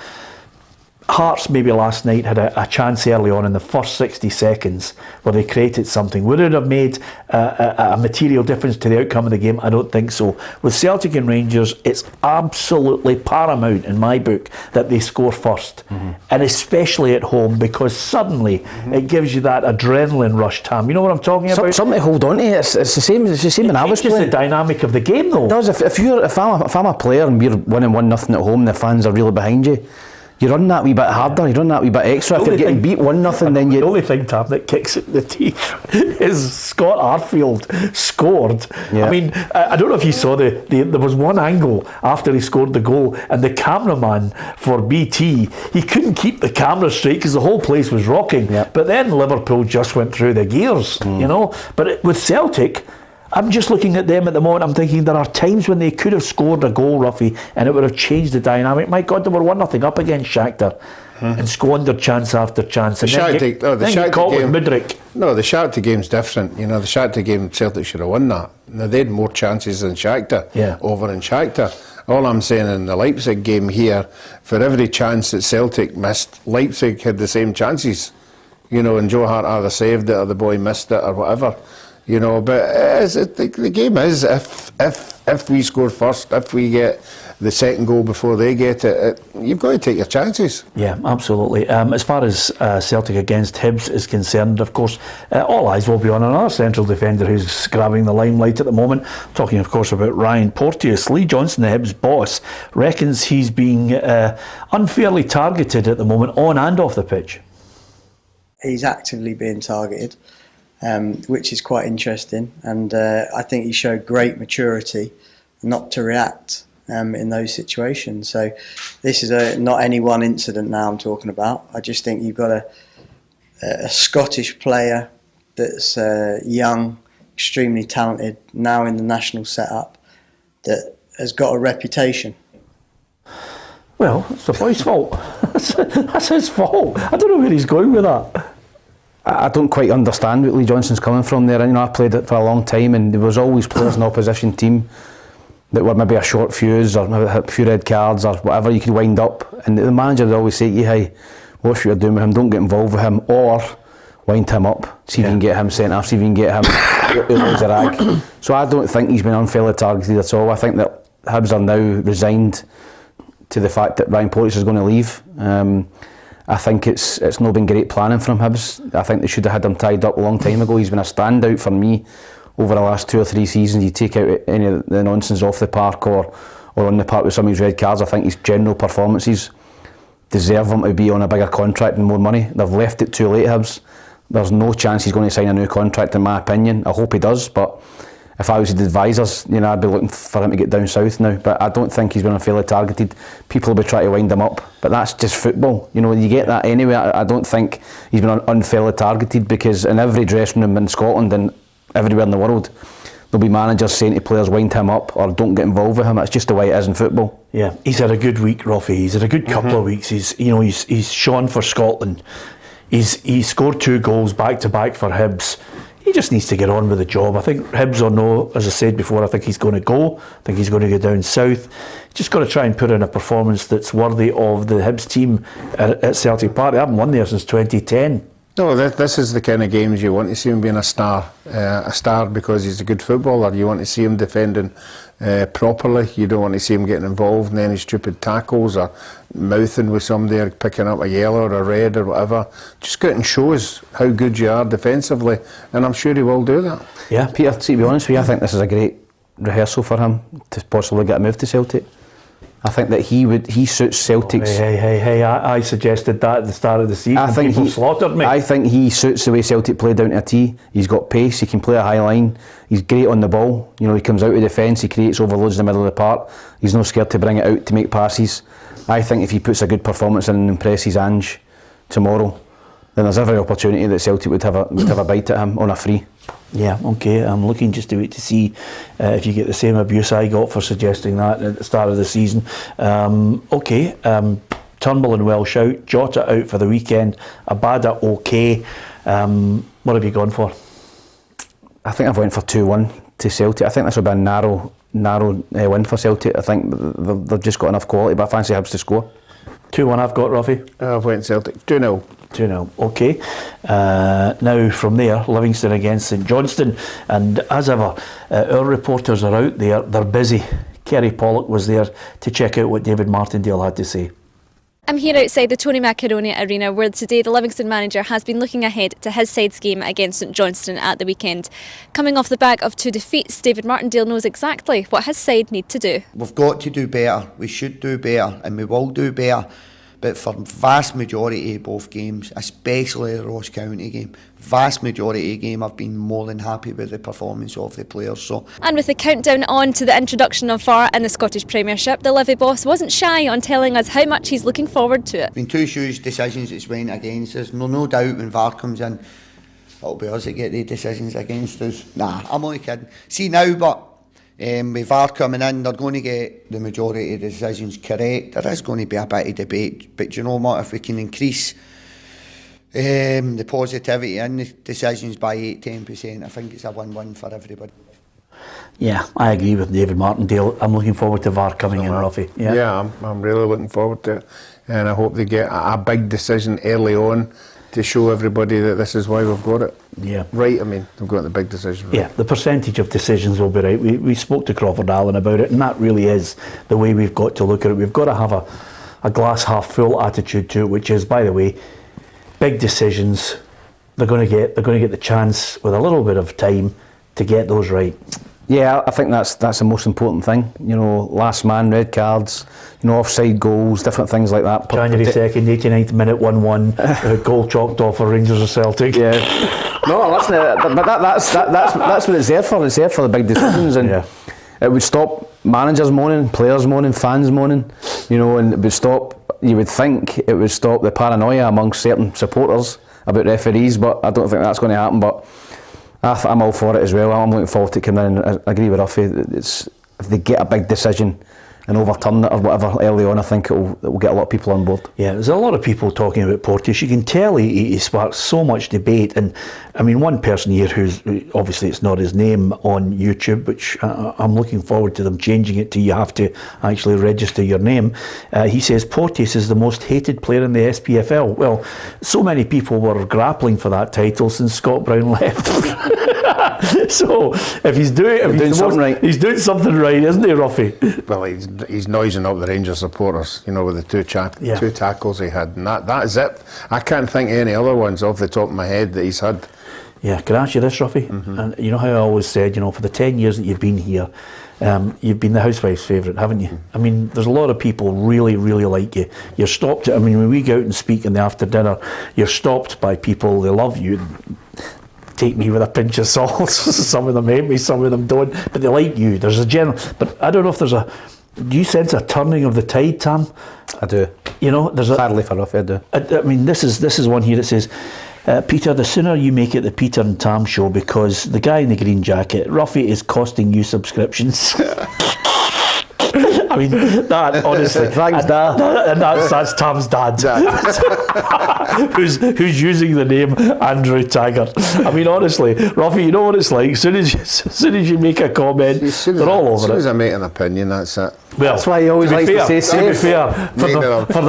Hearts maybe last night had a chance early on in the first 60 seconds where they created something. Would it have made a material difference to the outcome of the game? I don't think so. With Celtic and Rangers, it's absolutely paramount in my book that they score first, and especially at home, because suddenly it gives you that adrenaline rush, Tam. You know what I'm talking about? Something to hold on to. It's the same when I was playing. It's the dynamic of the game, though. It does. If I'm a player and we're winning 1-0 at home, the fans are really behind you. You run that wee bit harder, you run that wee bit extra. If you're getting beat 1-0, then you... The only thing, Tam, that kicks it in the teeth is Scott Arfield scored. Yeah. I don't know if you saw there was one angle after he scored the goal, and the cameraman for BT, he couldn't keep the camera straight because the whole place was rocking. Yeah. But then Liverpool just went through the gears, But with Celtic, I'm just looking at them at the moment. I'm thinking there are times when they could have scored a goal, Ruffy, and it would have changed the dynamic. My God, they were 1-0 up against Shakhtar and squandered chance after chance. And then get caught with Mudryk. No, the Shakhtar game's different. The Shakhtar game, Celtic should have won that. Now, they had more chances than Shakhtar over in Shakhtar. All I'm saying in the Leipzig game here, for every chance that Celtic missed, Leipzig had the same chances. And Joe Hart either saved it or the boy missed it or whatever. But the game is if we score first, if we get the second goal before they get it, you've got to take your chances. Yeah, absolutely. As far as Celtic against Hibs is concerned, of course, all eyes will be on another central defender who's grabbing the limelight at the moment. Talking, of course, about Ryan Porteous. Lee Johnson, the Hibs boss, reckons he's being unfairly targeted at the moment on and off the pitch. He's actively being targeted. Which is quite interesting, and I think he showed great maturity not to react in those situations. So this is not any one incident now I'm talking about. I just think you've got a Scottish player that's young, extremely talented, now in the national setup, that has got a reputation. Well, it's the boy's fault. That's his fault. I don't know where he's going with that. I don't quite understand what Lee Johnson's coming from there. I played it for a long time, and there was always players in the opposition team that were maybe a short fuse or maybe had a few red cards or whatever you could wind up, and the manager would always say to you, hey, watch what you're doing with him, don't get involved with him, or wind him up, see if you can get him sent off, see if you can get him out of rag. So I don't think he's been unfairly targeted at all. I think that Hibs are now resigned to the fact that Ryan Porteous is going to leave. I think it's not been great planning from Hibs. I think they should have had him tied up a long time ago. He's been a standout for me over the last 2 or 3 seasons. You take out any of the nonsense off the park or on the park with some of his red cards. I think his general performances deserve him to be on a bigger contract and more money. They've left it too late, Hibs. There's no chance he's going to sign a new contract, in my opinion. I hope he does, but if I was his advisors, I'd be looking for him to get down south now. But I don't think he's been unfairly targeted. People will be trying to wind him up, but that's just football. You get that anyway. I don't think he's been unfairly targeted, because in every dressing room in Scotland and everywhere in the world, there'll be managers saying to players, wind him up or don't get involved with him. It's just the way it is in football. Yeah, he's had a good week, Ruffy. He's had a good couple of weeks. He's shone for Scotland. He scored 2 goals back to back for Hibs. He just needs to get on with the job. I think Hibs or no, as I said before, I think he's going to go. I think he's going to go down south. Just got to try and put in a performance that's worthy of the Hibs team at Celtic Park. They haven't won there since 2010. No, this is the kind of games you want to see him being a star because he's a good footballer. You want to see him defending properly. You don't want to see him getting involved in any stupid tackles or mouthing with somebody or picking up a yellow or a red or whatever. Just go out and show us how good you are defensively, and I'm sure he will do that. Yeah, Peter, to be honest with you, I think this is a great rehearsal for him to possibly get a move to Celtic. I think that he suits Celtic's... Hey, I suggested that at the start of the season. I think people slaughtered me. I think he suits the way Celtic play down to a tee. He's got pace, he can play a high line, he's great on the ball. He comes out of defence, he creates overloads in the middle of the park. He's not scared to bring it out to make passes. I think if he puts a good performance in and impresses Ange tomorrow, then there's every opportunity that Celtic would have a bite at him on a free. Yeah, okay. I'm looking just to wait to see if you get the same abuse I got for suggesting that at the start of the season. Turnbull and Welsh out, Jota out for the weekend, Abada okay. What have you gone for? I think I've went for 2-1 to Celtic. I think this will be a narrow win for Celtic. I think they've just got enough quality, but I fancy Hibs to score. 2-1 I've got, Ruffy. I've went Celtic 2-0. 2-0, okay. Now from there, Livingston against St Johnstone, and as ever, our reporters are out there, they're busy. Kerry Pollock was there to check out what David Martindale had to say. I'm here outside the Tony Macaroni Arena, where today the Livingston manager has been looking ahead to his side's game against St Johnstone at the weekend. Coming off the back of 2 defeats, David Martindale knows exactly what his side need to do. We've got to do better, we should do better, and we will do better. But for vast majority of both games, especially the Ross County game, vast majority of the game, I've been more than happy with the performance of the players. And with the countdown on to the introduction of VAR in the Scottish Premiership, the Livy boss wasn't shy on telling us how much he's looking forward to it. Been 2 huge decisions that's went against us. No doubt when VAR comes in, it'll be us that get the decisions against us. Nah, I'm only kidding. See now, but with VAR coming in, they're going to get the majority of the decisions correct. There is going to be a bit of debate, but you know what, if we can increase the positivity in the decisions by 8-10%, I think it's a win-win for everybody. Yeah, I agree with David Martindale. I'm looking forward to VAR coming in, Ruffy. Yeah, I'm really looking forward to it, and I hope they get a big decision early on to show everybody that this is why we've got it. Yeah. Right, I mean, they've got the big decision. Right. Yeah, the percentage of decisions will be right. We spoke to Crawford Allen about it, and that really is the way we've got to look at it. We've got to have a glass half full attitude to it, which is, by the way, big decisions. They're going to get the chance with a little bit of time to get those right. Yeah, I think that's the most important thing. Last man, red cards, offside goals, different things like that. January 2nd, 89th minute, 1-1, goal chalked off for Rangers or Celtic. Yeah. No, but that's what it's there for. It's there for the big decisions, and it would stop managers moaning, players moaning, fans moaning, and it would stop. You would think it would stop the paranoia amongst certain supporters about referees, but I don't think that's going to happen. But I'm all for it as well. I'm looking forward to coming in. I agree with Ruffy. If they get a big decision and overturn it or whatever early on, I think it will get a lot of people on board. Yeah, there's a lot of people talking about Porteous. You can tell he sparks so much debate, and I mean, one person here who's obviously, it's not his name on YouTube, which I'm looking forward to them changing it to you have to actually register your name. He says Porteous is the most hated player in the SPFL. Well, so many people were grappling for that title since Scott Brown left. So if he's doing something right, he's doing something right, isn't he, Ruffy? Well, he's noising up the Rangers supporters, you know, with the two tackles he had, and that is it. I can't think of any other ones off the top of my head that he's had. Yeah, can I ask you this, Ruffy? And you know how I always said, you know, for the 10 years that you've been here, you've been the housewife's favourite, haven't you? I mean, there's a lot of people really, really like you. You're stopped, I mean, when we go out and speak in the after dinner, you're stopped by people, they love you. Take me with a pinch of salt. Some of them hate me, some of them don't, but they like you. There's a general, but I don't know if do you sense a turning of the tide, Tam? I do. You know, there's sadly for Ruffy, I do. I mean, this is one here that says, Peter, the sooner you make it the Peter and Tam show, because the guy in the green jacket, Ruffy, is costing you subscriptions. I mean, that honestly, thanks, Dad. And that's Tam's dad, who's using the name Andrew Taggart. I mean, honestly, Ruffy, you know what it's like. As soon as you make a comment, they're all over it. As soon as I make an opinion, that's it. Well, that's why he always likes to say safe. To be fair, for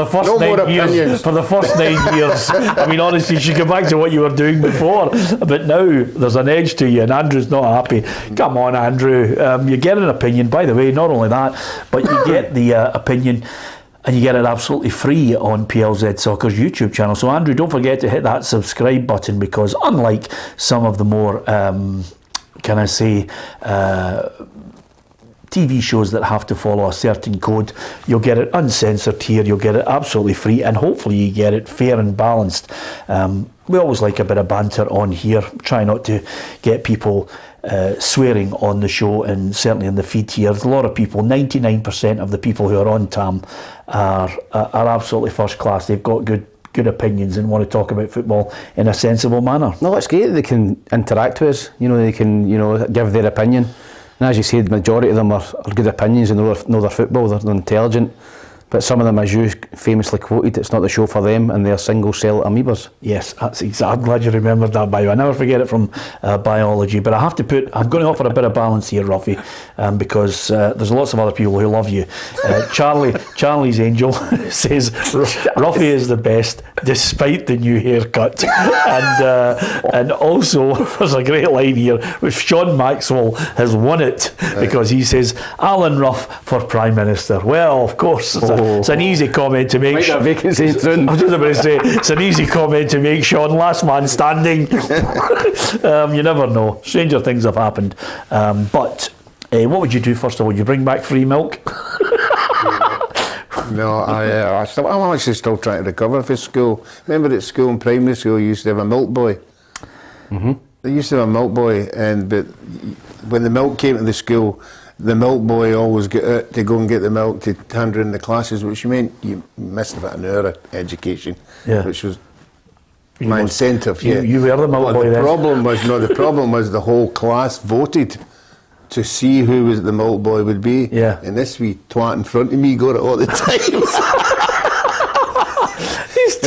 the first 9 years, I mean, honestly, you should go back to what you were doing before. But now there's an edge to you, and Andrew's not happy. Come on, Andrew. You get an opinion. By the way, not only that, but you get the opinion, and you get it absolutely free on PLZ Soccer's YouTube channel. So, Andrew, don't forget to hit that subscribe button, because unlike some of the more, TV shows that have to follow a certain code, you'll get it uncensored here, you'll get it absolutely free, and hopefully you get it fair and balanced. We always like a bit of banter on here, try not to get people swearing on the show, and certainly in the feed here. There's a lot of people, 99% of the people who are on Tam are absolutely first class. They've got good opinions and want to talk about football in a sensible manner. No, it's great that they can interact with us, you know, they can, you know, give their opinion. And as you said, the majority of them are good opinions and know their football, they're intelligent. But some of them, as you famously quoted, it's not the show for them, and they're single cell amoebas. Yes, that's exactly. I'm glad you remembered that bio. I never forget it from biology. But I'm going to offer a bit of balance here, Ruffy, because there's lots of other people who love you. Charlie's Angel says Ruffy is the best despite the new haircut, and also there's a great line here which Sean Maxwell has won it, because he says Alan Ruff for Prime Minister. Well, of course. It's an easy comment to make. Vacancy soon. I was just about to say, it's an easy comment to make, Sean. Last man standing. You never know. Stranger things have happened. But what would you do first of all? Would you bring back free milk? No, I'm actually still trying to recover for school. Remember at school, in primary school, you used to have a milk boy. Mm-hmm. They used to have a milk boy, but when the milk came to the school, the milk boy always got out to go and get the milk to hand around the classes, which meant you missed about an hour of education, which was my incentive. You were the milk boy then. The problem was the whole class voted to see who was the milk boy would be. Yeah. And this wee twat in front of me got it all the time.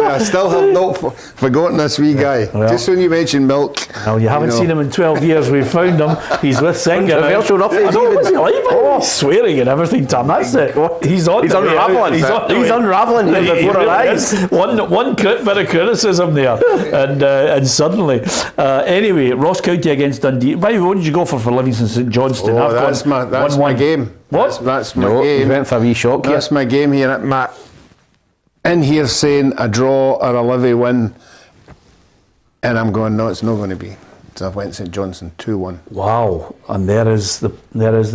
I still have not forgotten this wee guy. Well, just when you mentioned milk. Well, you haven't seen him in 12 years. We've found him. He's with Singer. What's he like? He's swearing and everything, Tam. That's it. He's unravelling. He's unravelling before our eyes. One bit of criticism there, and suddenly. Anyway, Ross County against Dundee. By the way, what did you go for Livingston St Johnstone? Oh, that's my game. What? That's my game. You went for a wee shock. That's my game here. Matt. In here saying a draw or a Livy win, and I'm going, no, it's not going to be. So I went St Johnstone 2-1. Wow! And there is the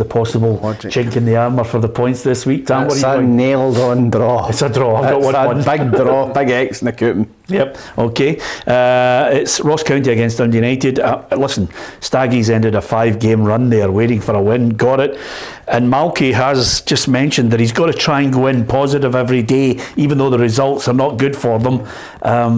possible chink in the armour for the points this week. Tam, it's a nailed on draw. It's a draw. I've got one. Big draw, big X in the coupon. Yep. Okay. It's Ross County against Dundee United. Listen, Staggies ended a 5-game run there, waiting for a win. Got it. And Malky has just mentioned that he's got to try and go in positive every day, even though the results are not good for them,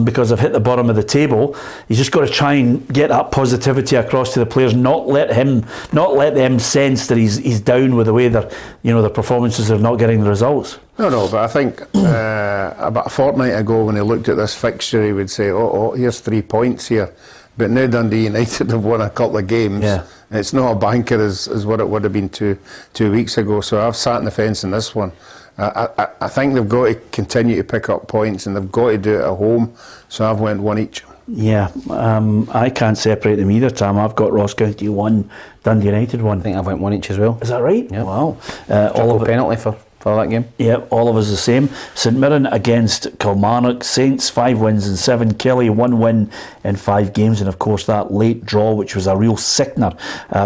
because they've hit the bottom of the table. He's just got to try and get that positivity across to the players, not let him not let them sense that he's down with the way the performances are not getting the results. No, but I think about a fortnight ago when he looked at this fixture, he would say, oh, here's 3 points here. But now Dundee United have won a couple of games. Yeah. It's not a banker as what it would have been two weeks ago. So I've sat on the fence in this one. I think they've got to continue to pick up points, and they've got to do it at home. So I've went 1 each. Yeah, I can't separate them either, Tam. I've got Ross County 1, Dundee United 1. I think I've went 1 each as well. Is that right? Yeah. Wow. All of penalty for that game. Yeah, all of us the same. St Mirren against Kilmarnock. Saints 5 wins and 7. Kelly 1 win in 5 games, and of course that late draw, which was a real sickener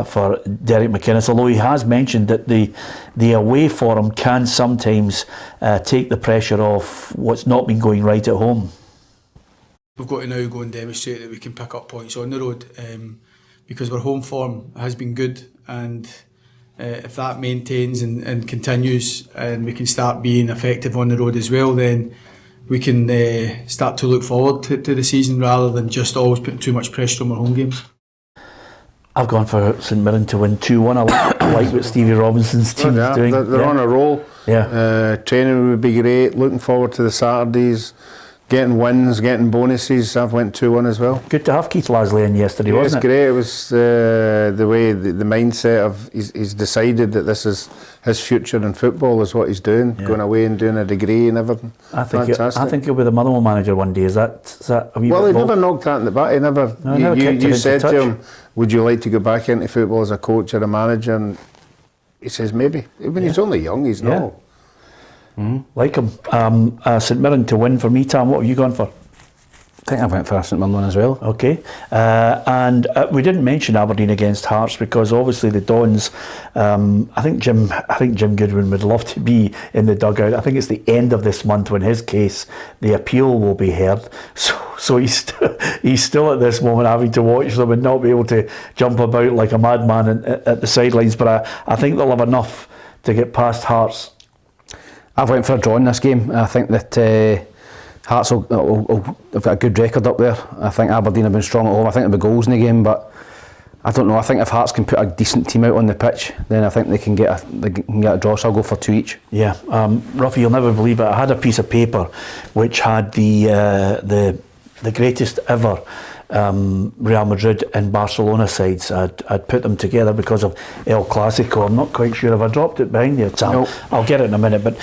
for Derek McInnes. Although he has mentioned that the away form can sometimes take the pressure off what's not been going right at home. We've got to now go and demonstrate that we can pick up points on the road, because our home form has been good, and if that maintains and continues, and we can start being effective on the road as well, then we can start to look forward to the season rather than just always putting too much pressure on our home games. I've gone for St Mirren to win 2-1. I like what Stevie Robinson's team is doing. They're on a roll. Yeah. Training would be great. Looking forward to the Saturdays. Getting wins, getting bonuses. I've went 2-1 as well. Good to have Keith Lasley in yesterday, wasn't it? It's great. It was the way, the mindset of he's decided that this is his future in football, is what he's doing, going away and doing a degree and everything. I think he'll be the Motherwell manager one day. Is that a wee well, bit he never knocked that in the back. He never. You said to him, "Would you like to go back into football as a coach or a manager?" And he says, "Maybe." When he's only young, he's not. Like him. St Mirren to win for me, Tam. What have you gone for? I think I went for a St Mirren one as well. Okay. And we didn't mention Aberdeen against Hearts because obviously the Dons, I think Jim Goodwin would love to be in the dugout. I think it's the end of this month when his case, the appeal will be heard. So he's still at this moment having to watch them and not be able to jump about like a madman at the sidelines. But I think they'll have enough to get past Hearts. I've went for a draw in this game. I think that Hearts will have got a good record up there. I think Aberdeen have been strong at home. I think there'll be goals in the game, but I don't know. I think if Hearts can put a decent team out on the pitch, then I think they can get a draw. So I'll go for 2 each. Yeah, Ruffy, you'll never believe it. I had a piece of paper which had the greatest ever Real Madrid and Barcelona sides. I'd put them together because of El Clasico. I'm not quite sure if I dropped it behind you, Sam. Nope. I'll get it in a minute. But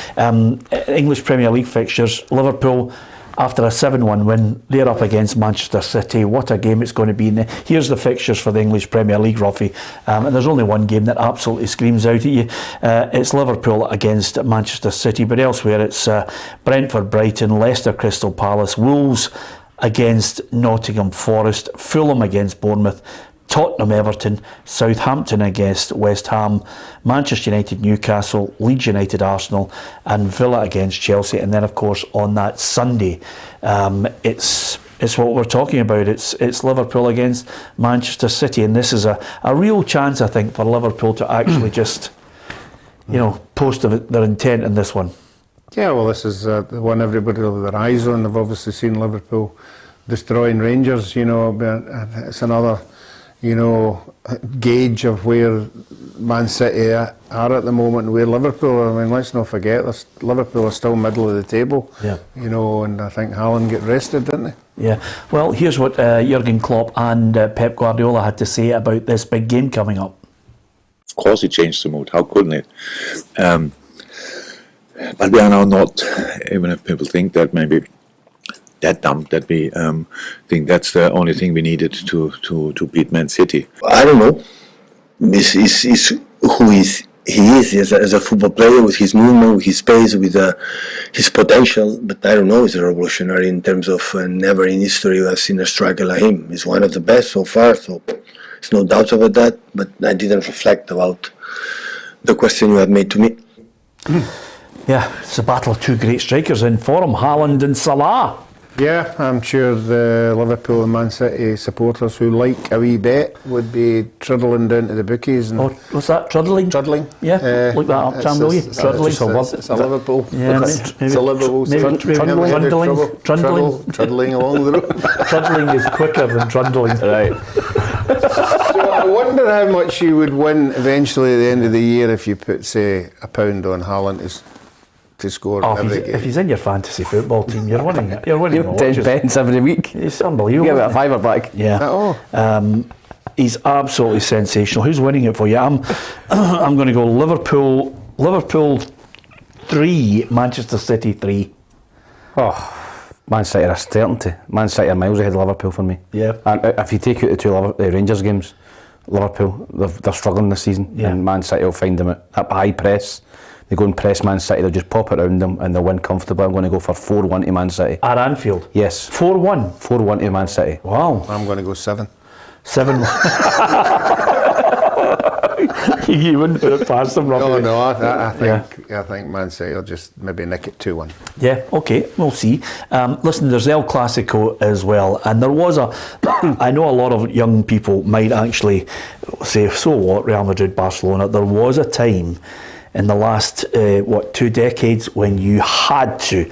English Premier League fixtures, Liverpool, after a 7-1 win, they're up against Manchester City. What a game it's going to be. Here's the fixtures for the English Premier League, Ruffy. And there's only one game that absolutely screams out at you. It's Liverpool against Manchester City. But elsewhere, it's Brentford, Brighton, Leicester, Crystal Palace, Wolves against Nottingham Forest, Fulham against Bournemouth, Tottenham Everton, Southampton against West Ham, Manchester United Newcastle, Leeds United Arsenal, and Villa against Chelsea. And then of course on that Sunday, it's what we're talking about. It's Liverpool against Manchester City, and this is a real chance, I think, for Liverpool to actually just post their intent in this one. Yeah, well, this is the one everybody with their eyes on. They've obviously seen Liverpool destroying Rangers, it's another, gauge of where Man City are at the moment and where Liverpool are. I mean, let's not forget, Liverpool are still middle of the table, and I think Haaland get rested, didn't they? Yeah, well, here's what Jurgen Klopp and Pep Guardiola had to say about this big game coming up. Of course it changed the mood, how couldn't it? But we are now not, even if people think that maybe that dumb, that we think that's the only thing we needed to beat Man City. I don't know. This is who he is as a football player, with his movement, with his pace, with his potential. But I don't know, he's a revolutionary in terms of never in history I've seen a striker like him. He's one of the best so far, so there's no doubt about that. But I didn't reflect about the question you had made to me. Yeah, it's a battle of two great strikers in form, Haaland and Salah. Yeah, I'm sure the Liverpool and Man City supporters who like a wee bet would be truddling down to the bookies. And what's that, truddling? Truddling. Yeah, look that up, Sam, will you? Truddling. It's a Liverpool. Yeah, it's a Liverpool. Trundling along the road. Truddling is quicker than trundling. Right. So I wonder how much you would win eventually at the end of the year if you put, say, £1 on Haaland to score every game. If he's in your fantasy football team, you're winning it. You're winning it. 10 pence every week. It's unbelievable. You get a fiver back. Yeah. He's absolutely sensational. Who's winning it for you? I'm going to go Liverpool 3, Manchester City 3. Oh, Man City are a certainty. Man City are miles ahead of Liverpool for me. Yeah. And if you take out the two Rangers games, Liverpool, they're struggling this season. Yeah. And Man City will find them at high press. They go and press Man City, they'll just pop it around them and they'll win comfortably. I'm going to go for 4-1 to Man City. At Anfield? Yes. 4-1? 4-1 to Man City. Wow. I'm going to go 7. 7. You wouldn't put it past them, Robbie. No, I think Man City will just maybe nick it 2-1. Yeah, okay, we'll see. Listen, there's El Clasico as well, and there was I know a lot of young people might actually say, so what, Real Madrid, Barcelona. There was a time in the last 2 decades when you had to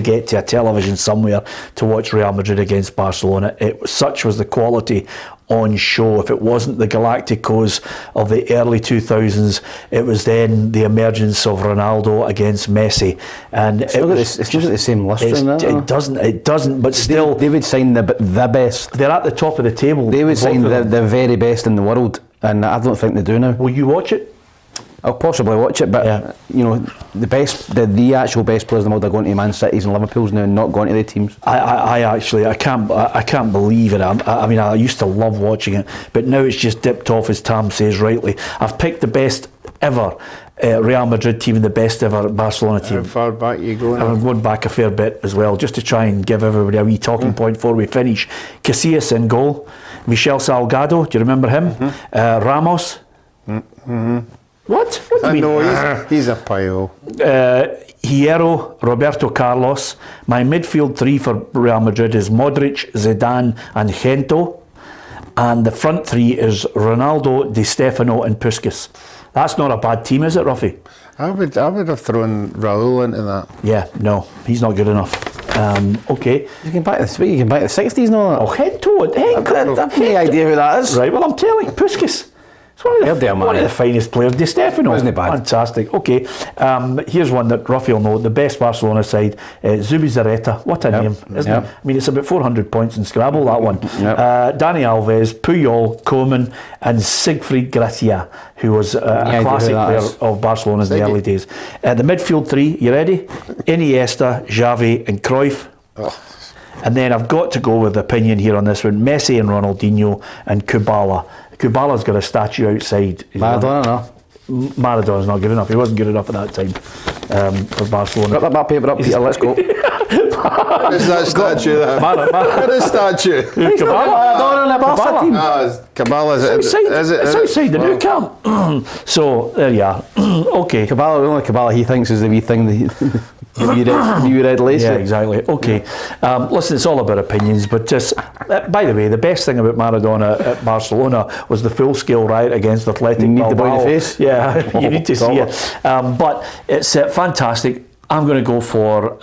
get to a television somewhere to watch Real Madrid against Barcelona. Such was the quality on show. If it wasn't the Galacticos of the early 2000s, it was then the emergence of Ronaldo against Messi, and it's just the same list. It doesn't. But still, they would sign the best. They're at the top of the table. They would sign the very best in the world, and I don't think they do now. Will you watch it? I'll possibly watch it, but you know, the actual best players in the world are going to Man Cities and Liverpool's now, not going to the teams. I can't believe it. I mean, I used to love watching it, but now it's just dipped off, as Tam says rightly. I've picked the best ever Real Madrid team and the best ever Barcelona team. How far back you going? I'm going back a fair bit as well, just to try and give everybody a wee talking point before we finish. Casillas in goal, Michel Salgado, do you remember him? Ramos. What do you mean? No, he's a pile. Hierro, Roberto Carlos. My midfield 3 for Real Madrid is Modric, Zidane and Gento. And the front 3 is Ronaldo, Di Stefano and Puskas. That's not a bad team, is it, Ruffy? I would have thrown Raul into that. Yeah, no, he's not good enough. Okay. You can back the 60s and all that. Oh, Gento. I have no idea who that is. Right, well, I'm telling you, Puskas. It's one of the finest players. Di Stefano, isn't it bad? Fantastic. Okay, here's one that Ruffy will know. The best Barcelona side, Zubizarreta. What a name, isn't it? I mean, it's about 400 points in Scrabble, that one. Dani Alves, Puyol, Koeman and Siegfried Gracia, who was a classic player of Barcelona in the early days. The midfield 3, you ready? Iniesta, Xavi and Cruyff. And then I've got to go with opinion here on this one. Messi and Ronaldinho and Kubala. Kubala's got a statue outside. Maradona, no. Maradona's not good enough. He wasn't good enough at that time for Barcelona. Got that paper up, Peter. Let's go. What is that statue? What is statue? Maradona in the Barca team. It's outside the new camp. So there you are. Okay. Kubala, the only Kubala he thinks is the wee thing that you red lace. Yeah, exactly. Okay. Listen, it's all about opinions, but just by the way, the best thing about Maradona at Barcelona was the full-scale riot against Athletic Bilbao. You need the boy in the face. Yeah, you need to see it. But it's fantastic. I'm going to go for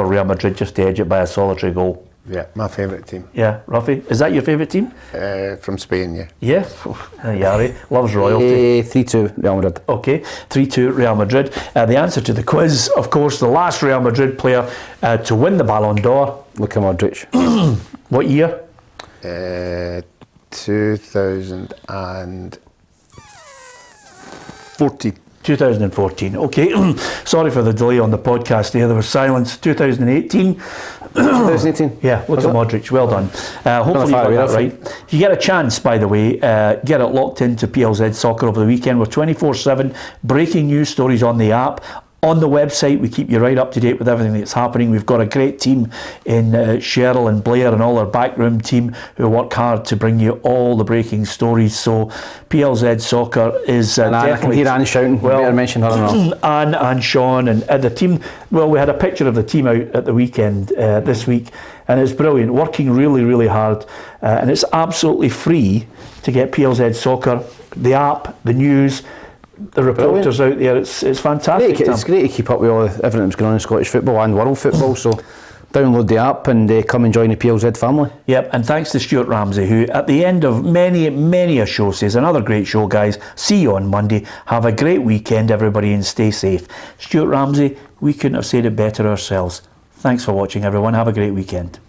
Real Madrid just to edge it by a solitary goal. Yeah, my favourite team. Yeah, Ruffy, is that your favourite team? From Spain, yeah. Yeah, Yari loves royalty. 3-2 Real Madrid. Okay, 3-2 Real Madrid. The answer to the quiz, of course, the last Real Madrid player to win the Ballon d'Or. Luka Modric. What year? 2014. 2014. Okay, sorry for the delay on the podcast there was silence. 2018. 2018. Yeah, look at Modric, well done. Hopefully you got that right. If you get a chance, by the way, get it locked into PLZ Soccer over the weekend with 24/7 breaking news stories on the app. On the website, we keep you right up to date with everything that's happening. We've got a great team in Cheryl and Blair and all our backroom team who work hard to bring you all the breaking stories. So PLZ Soccer is definitely... I can hear Anne shouting. Well, better mention her or not. Anne and Sean and the team. Well, we had a picture of the team out at the weekend this week, and it's brilliant. Working really, really hard, and it's absolutely free to get PLZ Soccer, the app, the news, the reporters out there. It's fantastic. It's great to keep up with everything that's going on in Scottish football and world football. So download the app and come and join the PLZ family. Yep, and thanks to Stuart Ramsey, who at the end of many a show says, another great show, guys. See you on Monday. Have a great weekend, everybody, and stay safe. Stuart Ramsey, we couldn't have said it better ourselves. Thanks for watching, everyone. Have a great weekend.